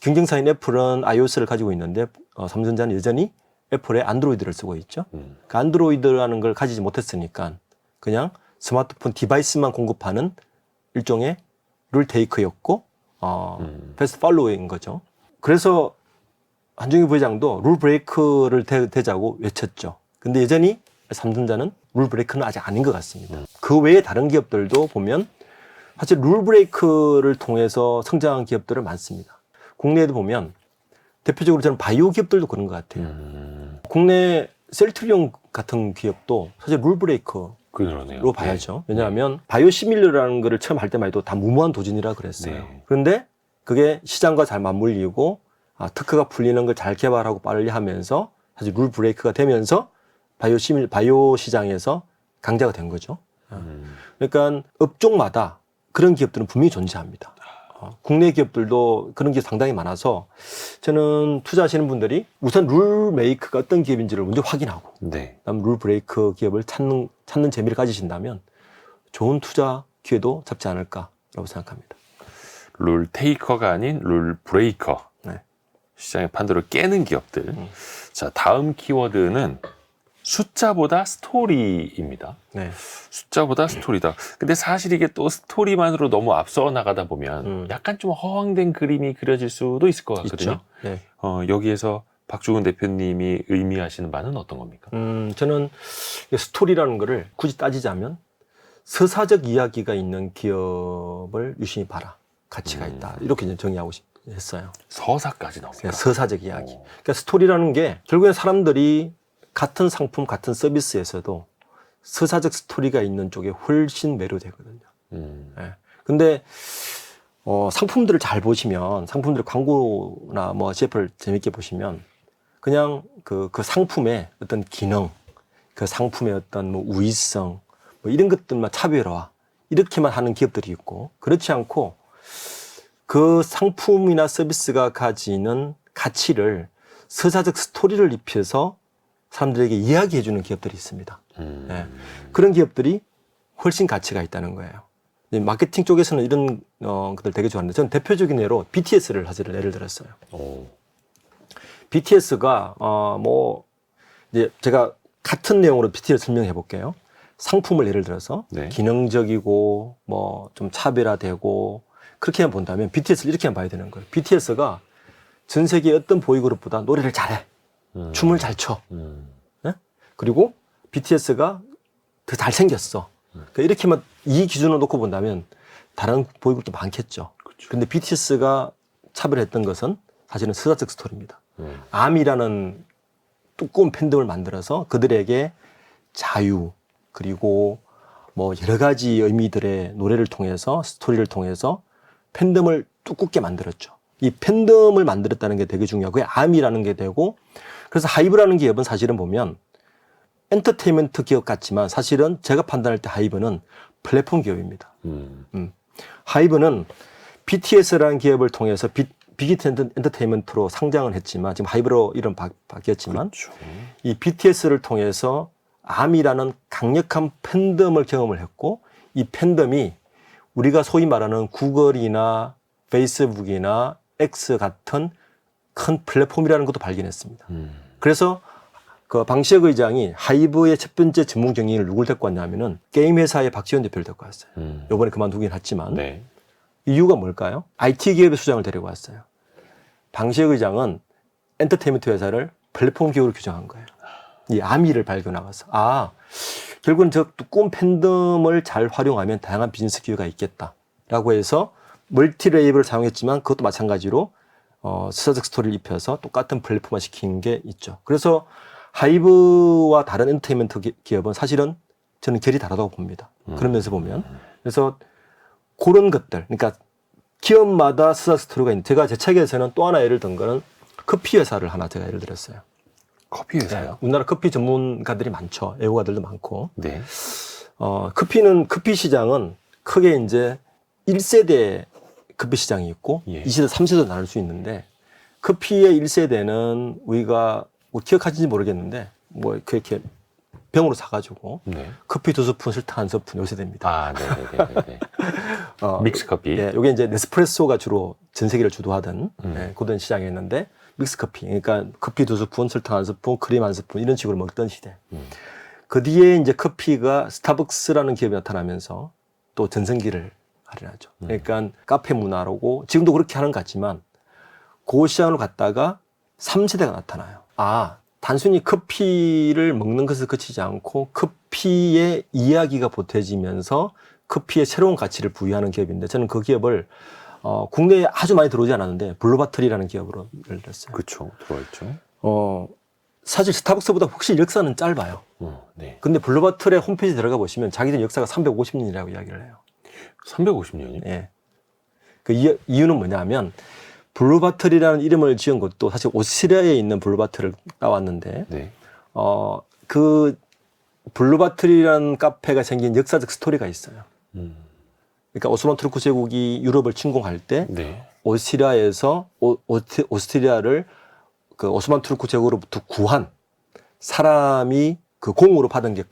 경쟁사인 애플은 iOS를 가지고 있는데 삼성전자는 여전히 애플의 안드로이드를 쓰고 있죠. 그 안드로이드라는 걸 가지지 못했으니까 그냥 스마트폰 디바이스만 공급하는 일종의 룰 테이크였고 패스트 팔로우인 거죠. 그래서 한종희 부회장도 룰 브레이크를 대자고 외쳤죠. 근데 여전히 삼성전자는 룰 브레이크는 아직 아닌 것 같습니다. 그 외에 다른 기업들도 보면 사실 룰 브레이크를 통해서 성장한 기업들은 많습니다. 국내에도 보면 대표적으로 저는 바이오 기업들도 그런 것 같아요. 국내 셀트리온 같은 기업도 사실 룰 브레이크로 그러네요. 봐야죠. 왜냐하면 바이오시밀러라는 거를 처음 할 때만 해도 다 무모한 도전이라 그랬어요. 그런데 그게 시장과 잘 맞물리고 특허가 풀리는 걸 잘 개발하고 빨리 하면서 사실 룰 브레이크가 되면서 바이오 시장에서 강자가 된 거죠. 그러니까 업종마다 그런 기업들은 분명히 존재합니다. 국내 기업들도 그런 기업 상당히 많아서 저는 투자하시는 분들이 우선 룰 메이크가 어떤 기업인지를 먼저 확인하고 그다음 룰 브레이크 기업을 찾는 재미를 가지신다면 좋은 투자 기회도 잡지 않을까라고 생각합니다. 룰 테이커가 아닌 룰 브레이커. 시장의 판도를 깨는 기업들. 자, 다음 키워드는 숫자보다 스토리입니다. 숫자보다 스토리다. 근데 사실 이게 또 스토리만으로 너무 앞서 나가다 보면 약간 좀 허황된 그림이 그려질 수도 있을 것 같거든요. 여기에서 박주근 대표님이 의미하시는 바는 어떤 겁니까? 저는 스토리라는 거를 굳이 따지자면 서사적 이야기가 있는 기업을 유심히 봐라. 가치가 있다. 이렇게 정의하고 했어요. 서사까지 나옵니까? 서사적 이야기. 그러니까 스토리라는 게 결국엔 사람들이 같은 상품, 같은 서비스에서도 서사적 스토리가 있는 쪽에 훨씬 매료되거든요. 근데 상품들을 잘 보시면, 상품들 광고나 뭐 CF를 재밌게 보시면 그냥 그 상품의 어떤 기능, 그 상품의 어떤 뭐 우위성, 뭐 이런 것들만 차별화 이렇게만 하는 기업들이 있고, 그렇지 않고 그 상품이나 서비스가 가지는 가치를 서사적 스토리를 입혀서 사람들에게 이야기해 주는 기업들이 있습니다. 그런 기업들이 훨씬 가치가 있다는 거예요. 마케팅 쪽에서는 이런 것들 되게 좋아하는데 저는 대표적인 예로 BTS를 사실 예를 들었어요. BTS가 뭐 이제 제가 같은 내용으로 BTS 설명해 볼게요. 상품을 예를 들어서 기능적이고 뭐 좀 차별화되고 그렇게만 본다면 BTS를 이렇게만 봐야 되는 거예요. BTS가 전 세계 어떤 보이그룹보다 노래를 잘해. 춤을 잘 춰. 네? 그리고 BTS가 더 잘생겼어. 그러니까 이렇게만 이 기준으로 놓고 본다면 다른 보이그룹도 많겠죠. 그런데 BTS가 차별했던 것은 사실은 서사적 스토리입니다. 암이라는 두꺼운 팬덤을 만들어서 그들에게 자유 그리고 뭐 여러 가지 의미들의 노래를 통해서 스토리를 통해서 팬덤을 두껍게 만들었죠. 이 팬덤을 만들었다는 게 되게 중요하고 그게 암이라는 게 되고 그래서 하이브라는 기업은 사실은 보면 엔터테인먼트 기업 같지만 사실은 제가 판단할 때 하이브는 플랫폼 기업입니다. 하이브는 BTS라는 기업을 통해서 빅히트 엔터테인먼트로 상장을 했지만 지금 하이브로 이름 바뀌었지만 이 BTS를 통해서 암이라는 강력한 팬덤을 경험을 했고 이 팬덤이 우리가 소위 말하는 구글이나 페이스북이나 X 같은 큰 플랫폼이라는 것도 발견했습니다. 그래서 그 방시혁 의장이 하이브의 첫 번째 전문 경영인을 누굴 데리고 왔냐면은 게임 회사의 박지원 대표를 데리고 왔어요. 이번에 그만두긴 했지만 이유가 뭘까요? IT 기업의 수장을 데리고 왔어요. 방시혁 의장은 엔터테인먼트 회사를 플랫폼 기업으로 규정한 거예요. 이 암이를 발견하면서 결국은 저 두꺼운 팬덤을 잘 활용하면 다양한 비즈니스 기회가 있겠다라고 해서 멀티 레이블을 사용했지만 그것도 마찬가지로 서사적 스토리를 입혀서 똑같은 플랫폼화 시키는 게 있죠. 그래서 하이브와 다른 엔터테인먼트 기업은 사실은 저는 결이 다르다고 봅니다. 그런 면에서 보면. 그래서 그런 것들, 그러니까 기업마다 서사적 스토리가 있는, 제가 제 책에서는 또 하나 예를 든 거는 커피 회사를 하나 제가 예를 들었어요. 커피 회사요? 우리나라 커피 전문가들이 많죠. 애호가들도 많고. 네. 커피 시장은 크게 이제 1세대 커피 시장이 있고 예. 2세대, 3세대 나눌 수 있는데 커피의 1세대는 우리가 뭐 기억하시는지 모르겠는데 뭐 그렇게 병으로 사가지고 네. 커피 2스푼, 설탕 1스푼 요 세대입니다. 아, 네네네. 믹스 커피. 네, 이게 이제 네스프레소가 주로 전 세계를 주도하던 음. 그런 시장이었는데 믹스 커피, 그러니까 커피 2스푼, 설탕 1스푼, 크림 1스푼 이런 식으로 먹던 시대. 그 뒤에 이제 커피가 스타벅스라는 기업이 나타나면서 또 전성기를 발휘하죠. 그러니까 카페 문화로고 지금도 그렇게 하는 것 같지만 그 시장으로 갔다가 3세대가 나타나요. 단순히 커피를 먹는 것을 그치지 않고 커피의 이야기가 보태지면서 커피에 새로운 가치를 부여하는 기업인데 저는 그 기업을 국내에 아주 많이 들어오지 않았는데 블루바틀이라는 기업으로 열렸어요. 그렇죠. 들어있죠. 사실 스타벅스보다 훨씬 역사는 짧아요. 네. 근데 블루바틀의 홈페이지 들어가 보시면 자기들 역사가 350년이라고 이야기를 해요. 350년이요? 예. 그 이유는 뭐냐면 블루바틀이라는 이름을 지은 것도 사실 오스트리아에 있는 블루바틀을 따왔는데 네. 그 블루바틀이라는 카페가 생긴 역사적 스토리가 있어요. 그러니까 오스만 투르크 제국이 유럽을 침공할 때 네. 오스트리아에서 오스트리아를 그 오스만 투르크 제국으로부터 구한 사람이 그 공으로 받은 게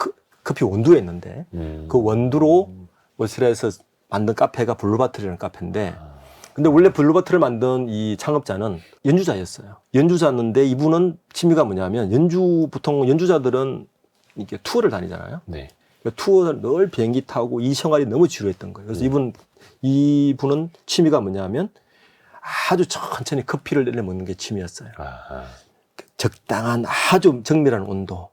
커피 원두였는데 그 원두로 오스트리아에서 만든 카페가 블루바틀이라는 카페인데 근데 원래 블루바틀을 만든 이 창업자는 연주자였어요. 연주자였는데 이분은 취미가 뭐냐면 보통 연주자들은 이렇게 투어를 다니잖아요. 네. 투어를 늘 비행기 타고 이 생활이 너무 지루했던 거예요. 그래서 이분은 취미가 뭐냐면 아주 천천히 커피를 내려 먹는 게 취미였어요. 적당한 아주 정밀한 온도.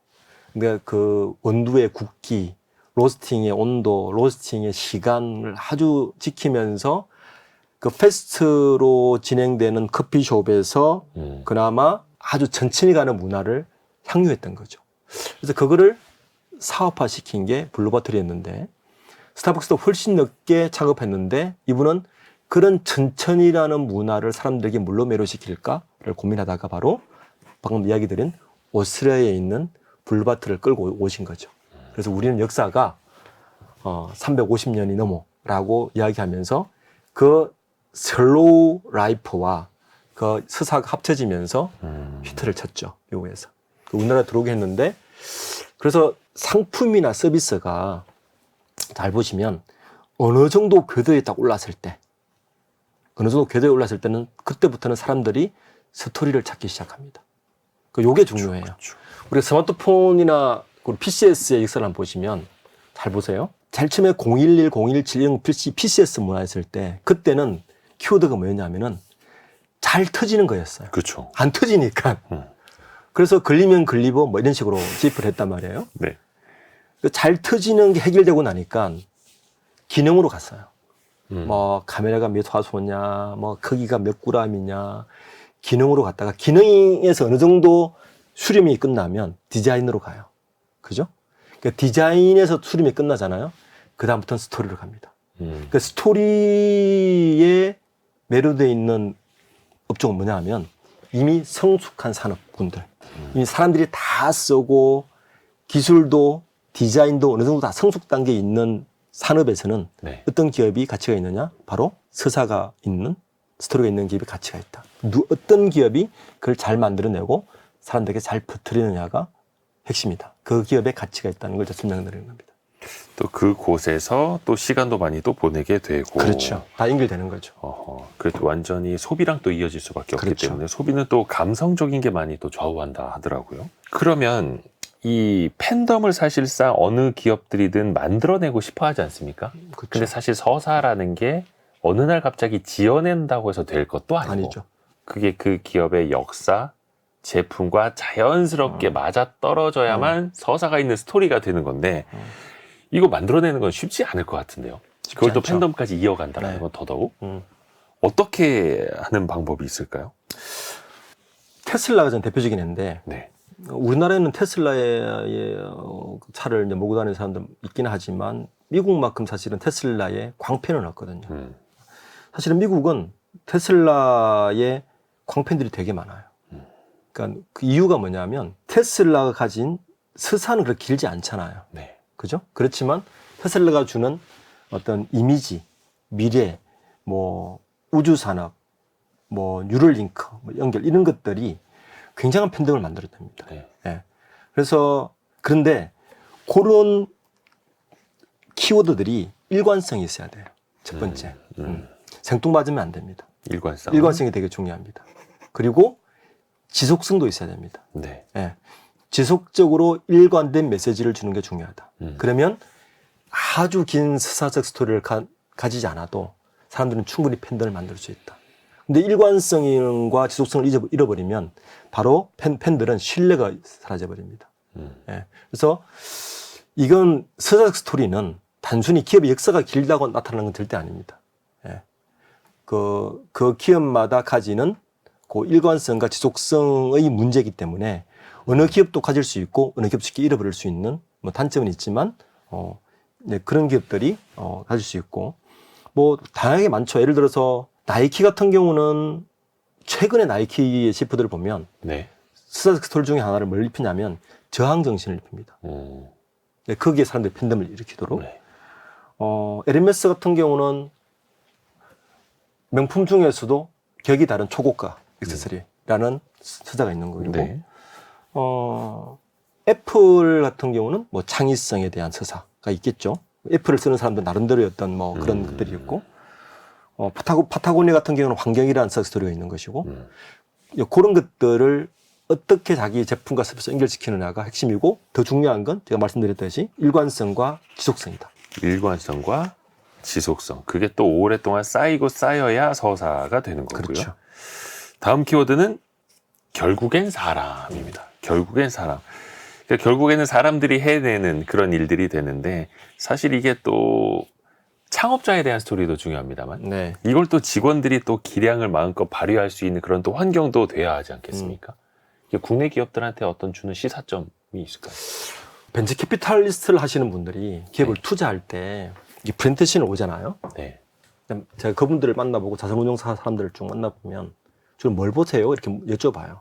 그러니까 그 원두의 굵기, 로스팅의 온도, 로스팅의 시간을 아주 지키면서 그 패스트로 진행되는 커피숍에서 그나마 아주 천천히 가는 문화를 향유했던 거죠. 그래서 그거를 사업화 시킨 게 블루바틀이었는데 스타벅스도 훨씬 늦게 창업했는데 이분은 그런 천천히라는 문화를 사람들에게 뭘로 매료시킬까를 고민하다가 바로 방금 이야기 드린 오스트리아에 있는 블루바틀을 끌고 오신 거죠. 그래서 우리는 역사가 350년이 넘어라고 이야기하면서 그 슬로우 라이프와 그 스사가 합쳐지면서 히트를 쳤죠. 미국에서. 우리나라 들어오게 했는데 그래서 상품이나 서비스가 잘 보시면 어느 정도 궤도에 딱 올랐을 때 때는 그때부터는 사람들이 스토리를 찾기 시작합니다. 요게 중요해요. 우리가 스마트폰이나 PCS의 역사를 한번 보시면 잘 보세요. 제일 처음에 011, 0170 PCS 문화였을 때 그때는 키워드가 뭐였냐면은 잘 터지는 거였어요. 그렇죠. 안 터지니까. 그래서 걸리면 걸리고 뭐 이런 식으로 지입을 했단 말이에요. 네. 잘 터지는 게 해결되고 나니까 기능으로 갔어요. 뭐 카메라가 몇 화소냐, 뭐 크기가 몇 그램이냐, 기능으로 갔다가 기능에서 어느 정도 수렴이 끝나면 디자인으로 가요. 그죠? 그러니까 디자인에서 수렴이 끝나잖아요. 그 다음부터는 스토리로 갑니다. 그 스토리에 매료되어 있는 업종은 뭐냐 하면 이미 성숙한 산업군들, 이미 사람들이 다 쓰고 기술도 디자인도 어느 정도 다 성숙 단계에 있는 산업에서는 네. 어떤 기업이 가치가 있느냐? 바로 서사가 있는 스토리가 있는 기업이 가치가 있다. 어떤 기업이 그걸 잘 만들어내고 사람들에게 잘 퍼뜨리느냐가 핵심이다. 그 기업의 가치가 있다는 걸 설명드리는 겁니다. 또 그곳에서 또 시간도 많이 또 보내게 되고. 그렇죠. 다 연결되는 거죠. 그래도 완전히 소비랑 또 이어질 수밖에 없기 그렇죠. 때문에 소비는 또 감성적인 게 많이 또 좌우한다 하더라고요. 그러면 이 팬덤을 사실상 어느 기업들이든 만들어내고 싶어 하지 않습니까? 그렇죠. 근데 사실 서사라는 게 어느 날 갑자기 지어낸다고 해서 될 것도 아니고 그게 그 기업의 역사, 제품과 자연스럽게 맞아 떨어져야만 서사가 있는 스토리가 되는 건데 이거 만들어내는 건 쉽지 않을 것 같은데요. 그걸 또 않죠. 팬덤까지 이어간다는 네. 건 더더욱 어떻게 하는 방법이 있을까요? 테슬라가 전 대표적인 애인데 네. 우리나라에는 테슬라의 차를 이제 몰고 다니는 사람도 있기는 하지만 미국만큼 사실은 테슬라의 광팬은 없거든요. 사실은 미국은 테슬라의 광팬들이 되게 많아요. 그러니까 그 이유가 뭐냐면 테슬라가 가진 서사는 그렇게 길지 않잖아요. 네. 그죠? 그렇지만 테슬라가 주는 어떤 이미지, 미래, 뭐 우주 산업, 뭐 뉴럴링크, 뭐 연결 이런 것들이 굉장한 팬덤을 만들어냅니다. 네. 예. 그래서 그런데 그런 키워드들이 일관성이 있어야 돼요. 첫 번째. 생뚱맞으면 안 됩니다. 일관성. 일관성이 되게 중요합니다. 그리고 지속성도 있어야 됩니다. 네. 예. 지속적으로 일관된 메시지를 주는 게 중요하다. 그러면 아주 긴 서사적 스토리를 가지지 않아도 사람들은 충분히 팬덤을 만들 수 있다. 근데 일관성과 지속성을 잃어버리면 바로 팬들은 신뢰가 사라져버립니다. 예. 그래서 이건 서사적 스토리는 단순히 기업의 역사가 길다고 나타나는 건 절대 아닙니다. 예. 그 기업마다 가지는 그 일관성과 지속성의 문제이기 때문에 어느 기업도 가질 수 있고 어느 기업도 쉽게 잃어버릴 수 있는 뭐 단점은 있지만 네, 그런 기업들이 가질 수 있고 뭐 다양하게 많죠. 예를 들어서 나이키 같은 경우는 최근에 나이키의 CF들을 보면 네. 스타트 스토리 중에 하나를 뭘 입히냐면 저항 정신을 입힙니다. 네, 거기에 사람들이 팬덤을 일으키도록. 네. 에르메스 같은 경우는 명품 중에서도 격이 다른 초고가 액세서리라는 서사가 있는 거고, 네. 애플 같은 경우는 뭐 창의성에 대한 서사가 있겠죠. 애플을 쓰는 사람들 나름대로의 어떤 뭐 그런 것들이 있고, 파타고니아 같은 경우는 환경이라는 스토리가 있는 것이고, 그런 것들을 어떻게 자기 제품과 서비스 연결시키느냐가 핵심이고, 더 중요한 건 제가 말씀드렸듯이 일관성과 지속성이다. 일관성과 지속성. 그게 또 오랫동안 쌓이고 쌓여야 서사가 되는 거고요. 그렇죠. 다음 키워드는 결국엔 사람입니다. 결국엔 사람. 그러니까 결국에는 사람들이 해내는 그런 일들이 되는데 사실 이게 또 창업자에 대한 스토리도 중요합니다만 네. 이걸 또 직원들이 또 기량을 마음껏 발휘할 수 있는 그런 또 환경도 돼야 하지 않겠습니까? 이게 국내 기업들한테 어떤 주는 시사점이 있을까요? 벤처 캐피탈리스트를 하시는 분들이 기업을 네. 투자할 때 이 프렌테이션을 오잖아요. 네. 제가 그분들을 만나보고 자산운용사 사람들을 쭉 만나보면 주로 뭘 보세요? 이렇게 여쭤봐요.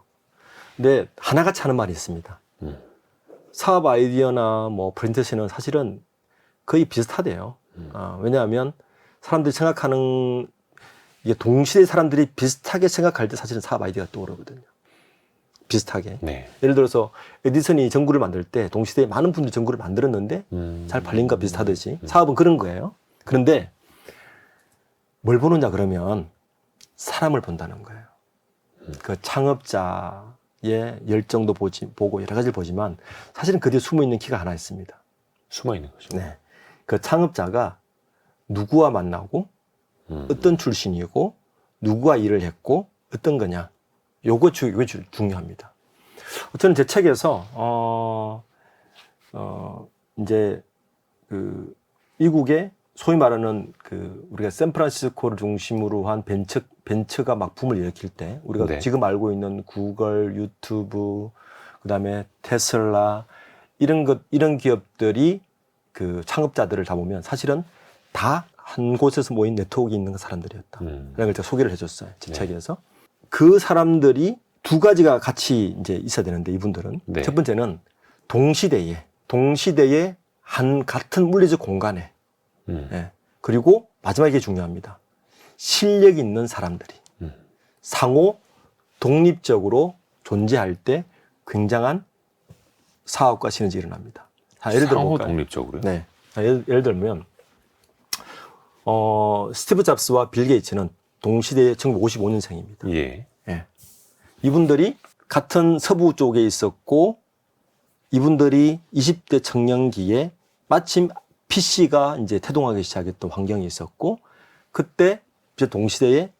근데 하나같이 하는 말이 있습니다. 사업 아이디어나 뭐 프렌테이션은 사실은 거의 비슷하대요. 왜냐하면 사람들이 생각하는 이게 동시대 사람들이 비슷하게 생각할 때 사실은 사업 아이디어가 떠오르거든요. 비슷하게. 네. 예를 들어서 에디슨이 전구를 만들 때 동시대에 많은 분들이 전구를 만들었는데 잘 팔린 것 비슷하듯이 사업은 그런 거예요. 그런데 뭘 보느냐 그러면 사람을 본다는 거예요. 그 창업자의 열정도 보고 여러 가지를 보지만 사실은 그 뒤에 숨어있는 키가 하나 있습니다. 숨어 있는 거죠. 네. 그 창업자가 누구와 만나고 어떤 출신이고 누구와 일을 했고 어떤 거냐. 요거 중요합니다. 저는 제 책에서 이제 그 미국의 소위 말하는 그 우리가 샌프란시스코를 중심으로 한 벤처가 막 붐을 일으킬 때 우리가 네. 지금 알고 있는 구글, 유튜브, 그다음에 테슬라 이런 기업들이 그 창업자들을 다 보면 사실은 다 한 곳에서 모인 네트워크가 있는 사람들이었다. 라는 걸 제가 소개를 해줬어요. 제 네. 책에서. 그 사람들이 두 가지가 같이 이제 있어야 되는데 이분들은 네. 첫 번째는 동시대에 같은 물리적 공간에 예. 그리고 마지막에 중요합니다. 실력 있는 사람들이 상호 독립적으로 존재할 때 굉장한 사업과 시너지 일어납니다. 자, 예를 들어 상호 볼까요? 독립적으로요? 네. 자, 예를 들면 스티브 잡스와 빌 게이츠는 동시대에 1955년생입니다. 예. 예. 이분들이 같은 서부 쪽에 있었고 이분들이 20대 청년기에 마침 PC가 이제 태동하기 시작했던 환경이 있었고 그때 이제 동시대에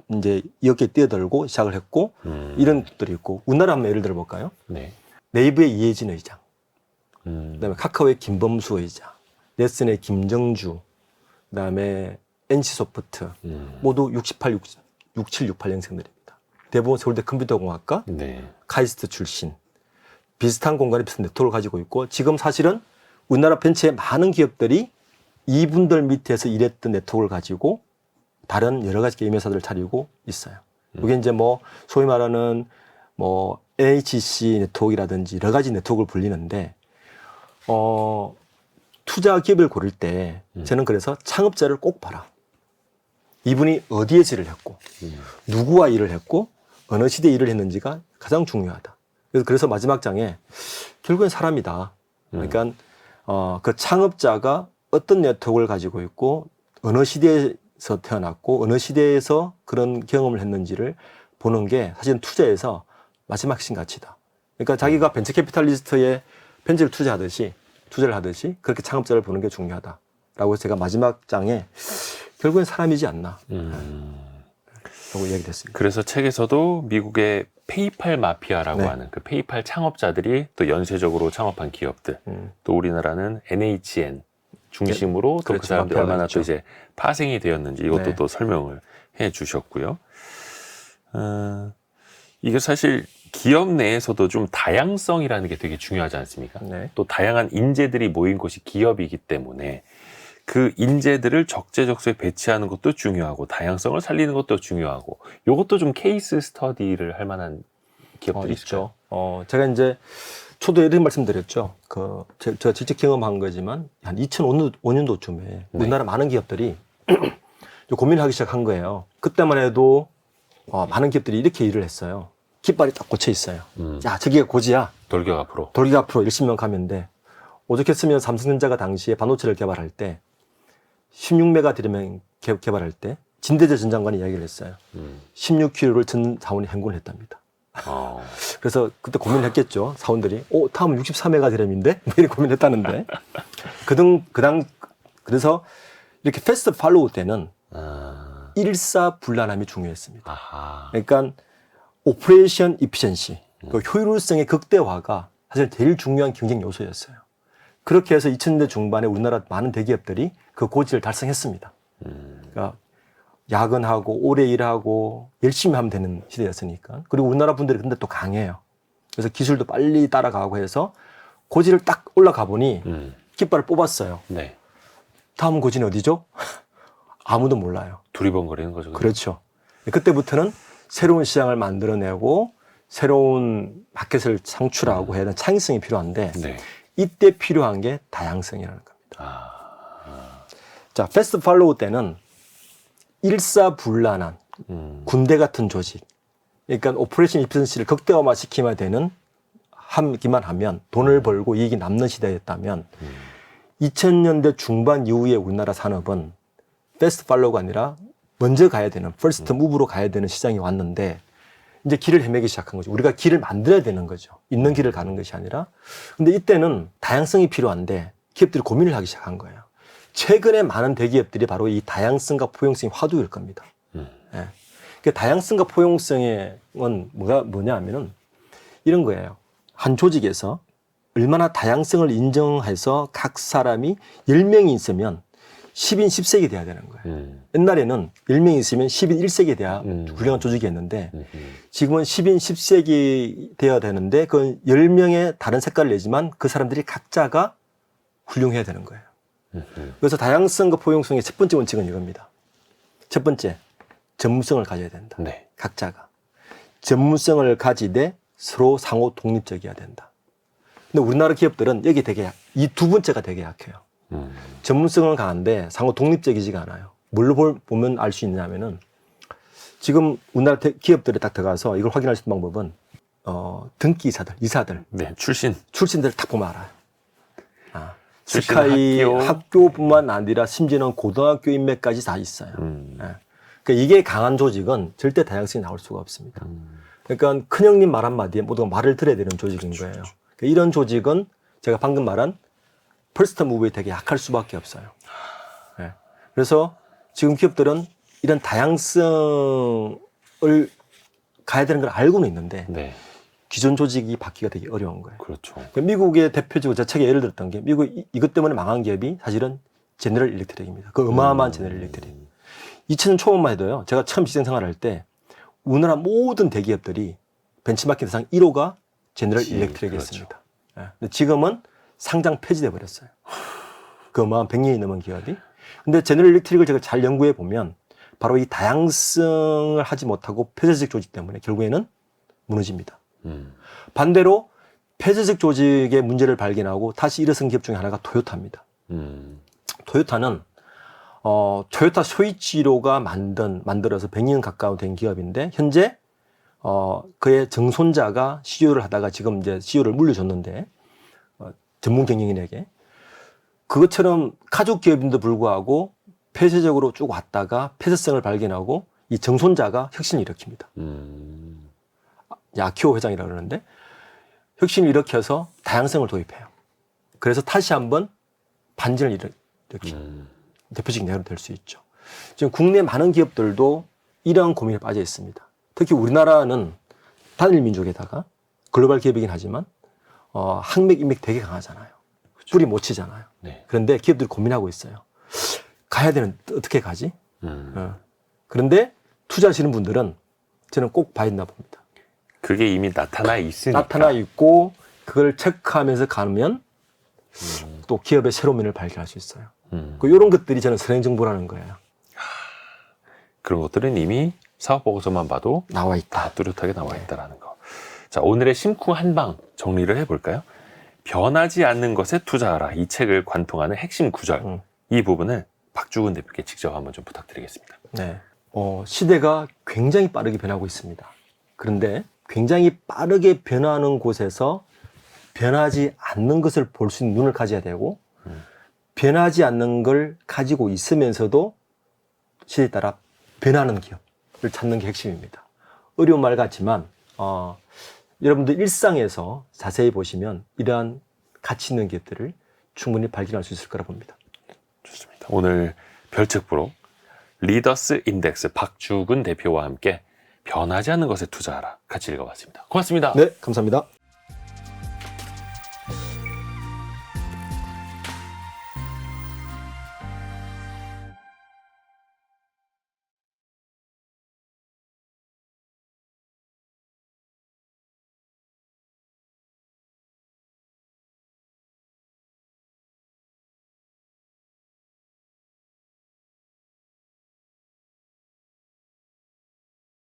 이제 이어깨 뛰어들고 시작을 했고 이런 것들이 있고 우리나라 한번 예를 들어 볼까요? 네. 네이버의 이혜진 의장, 그다음에 카카오의 김범수 의장, 넷슨의 김정주, 그다음에 NC소프트 모두 67, 68년생들입니다. 대부분 서울대 컴퓨터공학과, 네. 카이스트 출신, 비슷한 공간에 비슷한 네트워크를 가지고 있고 지금 사실은 우리나라 벤처의 많은 기업들이 이분들 밑에서 일했던 네트워크를 가지고 다른 여러 가지 게임 회사들을 차리고 있어요. 이게 이제 뭐 소위 말하는 뭐 NHC 네트워크라든지 여러 가지 네트워크를 불리는데 투자 기업을 고를 때 저는 그래서 창업자를 꼭 봐라. 이분이 어디에서 일을 했고 누구와 일을 했고 어느 시대에 일을 했는지가 가장 중요하다. 그래서 마지막 장에 결국엔 사람이다. 그러니까 그 창업자가 어떤 네트워크를 가지고 있고 어느 시대에서 태어났고 어느 시대에서 그런 경험을 했는지를 보는 게 사실은 투자에서 마지막 핵심 가치다. 그러니까 자기가 벤처 캐피탈리스트에 벤처를 투자를 하듯이 그렇게 창업자를 보는 게 중요하다라고 제가 마지막 장에 결국엔 사람이지 않나 라고 이야기했습니다. 그래서 책에서도 미국의 페이팔 마피아라고 네. 하는 그 페이팔 창업자들이 또 연쇄적으로 창업한 기업들, 또 우리나라는 NHN 중심으로 또 그 그렇죠. 사람들이 마피아가 얼마나 있죠. 또 이제 파생이 되었는지 이것도 네. 또 설명을 해 주셨고요. 이게 사실 기업 내에서도 좀 다양성이라는 게 되게 중요하지 않습니까? 네. 또 다양한 인재들이 모인 곳이 기업이기 때문에 그 인재들을 적재적소에 배치하는 것도 중요하고 다양성을 살리는 것도 중요하고 이것도 좀 케이스 스터디를 할 만한 기업들이 있죠. 제가 이제 초도에 이런 말씀드렸죠. 제가 직접 경험한 거지만 한 2005년도쯤에 네. 우리나라 많은 기업들이 고민을 하기 시작한 거예요. 그때만 해도 많은 기업들이 이렇게 일을 했어요. 깃발이 딱 꽂혀 있어요. 야, 저기가 고지야. 돌격 앞으로. 돌기 앞으로 10명 가면 돼. 오죽했으면 삼성전자가 당시에 반도체를 개발할 때 16메가 드리면 개발할 때 진대재 전 장관이 이야기를 했어요. 16kg를 전 사원이 행군을 했답니다. 그래서 그때 고민을 했겠죠. 사원들이. 다음은 64메가 드램인데? 뭐 이렇게 고민했다는데. 그래서 이렇게 패스트 팔로우 때는 일사불란함이 중요했습니다. 그러니까 오퍼레이션 이피션시, 그 효율성의 극대화가 사실 제일 중요한 경쟁 요소였어요. 그렇게 해서 2000년대 중반에 우리나라 많은 대기업들이 그 고지를 달성했습니다. 그러니까 야근하고 오래 일하고 열심히 하면 되는 시대였으니까. 그리고 우리나라 분들이 근데 또 강해요. 그래서 기술도 빨리 따라가고 해서 고지를 딱 올라가 보니 깃발을 뽑았어요. 네. 다음 고지는 어디죠? 아무도 몰라요. 두리번거리는 거죠. 그냥. 그렇죠. 그때부터는 새로운 시장을 만들어내고 새로운 마켓을 창출하고 해야 하는 창의성이 필요한데 네. 이때 필요한 게 다양성이라는 겁니다. 자, 패스트 팔로우 때는 일사불란한 군대 같은 조직, 그러니까 오퍼레이션 이피션시를 극대화만 시키면 하기만 하면 돈을 벌고 이익이 남는 시대였다면 2000년대 중반 이후에 우리나라 산업은 패스트 팔로우가 아니라 먼저 가야 되는 퍼스트 무브로 가야 되는 시장이 왔는데 이제 길을 헤매기 시작한 거죠. 우리가 길을 만들어야 되는 거죠. 있는 길을 가는 것이 아니라. 근데 이때는 다양성이 필요한데 기업들이 고민을 하기 시작한 거예요. 최근에 많은 대기업들이 바로 이 다양성과 포용성이 화두일 겁니다. 예. 그 다양성과 포용성은 뭐냐 하면은 이런 거예요. 한 조직에서 얼마나 다양성을 인정해서 각 사람이 10명이 있으면 10인 10색이 돼야 되는 거예요. 옛날에는 10명이 있으면 10인 1색이 돼야 훌륭한 조직이었는데 지금은 10인 10색이 돼야 되는데 그 10명의 다른 색깔을 내지만 그 사람들이 각자가 훌륭해야 되는 거예요. 그래서 다양성과 포용성의 첫 번째 원칙은 이겁니다. 첫 번째, 전문성을 가져야 된다. 네. 각자가. 전문성을 가지되 서로 상호 독립적이어야 된다. 근데 우리나라 기업들은 여기 이 두 번째가 되게 약해요. 전문성은 강한데 상호 독립적이지가 않아요. 뭘로 보면 알 수 있냐면은 지금 우리나라 기업들에 딱 들어가서 이걸 확인할 수 있는 방법은 등기이사들, 이사들, 네, 출신들 딱 보면 알아요. 출신 스카이 학교뿐만 아니라 심지어는 고등학교 인맥까지 다 있어요. 그러니까 이게 강한 조직은 절대 다양성이 나올 수가 없습니다. 그러니까 큰형님 말 한마디에 모두가 말을 들어야 되는 조직인 거예요. 그러니까 이런 조직은 제가 방금 말한 퍼스트 무브에 되게 약할 수밖에 없어요. 네. 그래서 지금 기업들은 이런 다양성을 가야 되는 걸 알고는 있는데 네. 기존 조직이 바뀌기가 되게 어려운 거예요. 그렇죠. 미국의 대표적으로 제 책에 예를 들었던 게 미국 이것 때문에 망한 기업이 사실은 제너럴 일렉트릭입니다. 그 어마어마한 제너럴 일렉트릭. 2000년 초반만 해도요. 제가 처음 직장 생활할 때 우리나라 모든 대기업들이 벤치마킹 대상 1호가 제너럴 일렉트릭이었습니다. 그렇죠. 네. 근데 지금은 상장 폐지돼 버렸어요. 그 어마어마한 100년이 넘은 기업이. 근데 제너럴 일렉트릭을 제가 잘 연구해 보면 바로 이 다양성을 하지 못하고 폐쇄적 조직 때문에 결국에는 무너집니다. 반대로 폐쇄적 조직의 문제를 발견하고 다시 일어선 기업 중에 하나가 토요타입니다. 토요타는 토요타 소이치로가 만들어서 100년 가까운 된 기업인데 현재 그의 정손자가 CEO를 하다가 지금 이제 CEO를 물려줬는데 전문 경영인에게 그것처럼 가족 기업인도 불구하고 폐쇄적으로 쭉 왔다가 폐쇄성을 발견하고 이 정손자가 혁신을 일으킵니다. 아키오 회장이라고 그러는데 혁신을 일으켜서 다양성을 도입해요. 그래서 다시 한번 반전을 일으키는 대표적인 예로 될 수 있죠. 지금 국내 많은 기업들도 이러한 고민에 빠져 있습니다. 특히 우리나라는 단일 민족에다가 글로벌 기업이긴 하지만 항맥, 인맥 되게 강하잖아요. 뿌리 못 치잖아요. 네. 그런데 기업들이 고민하고 있어요. 가야 되는 어떻게 가지? 그런데 투자하시는 분들은 저는 꼭 봐야 된다 봅니다. 그게 이미 나타나 있으니까. 나타나 있고 그걸 체크하면서 가면 또 기업의 새로운 면을 발견할 수 있어요. 이런 것들이 저는 선행 정보라는 거예요. 그런 것들은 이미 사업 보고서만 봐도 나와 있다. 다 뚜렷하게 나와 있다라는 거. 자, 오늘의 심쿵 한방 정리를 해볼까요? 변하지 않는 것에 투자하라. 이 책을 관통하는 핵심 구절. 이 부분을 박주근 대표께 직접 한번 좀 부탁드리겠습니다. 네. 시대가 굉장히 빠르게 변하고 있습니다. 그런데 굉장히 빠르게 변하는 곳에서 변하지 않는 것을 볼 수 있는 눈을 가져야 되고 변하지 않는 걸 가지고 있으면서도 시대에 따라 변하는 기업을 찾는 게 핵심입니다. 어려운 말 같지만 여러분들 일상에서 자세히 보시면 이러한 가치 있는 기업들을 충분히 발견할 수 있을 거라 봅니다. 좋습니다. 오늘 별책 프로 리더스 인덱스 박주근 대표와 함께 변하지 않는 것에 투자하라 같이 읽어봤습니다. 고맙습니다. 네, 감사합니다.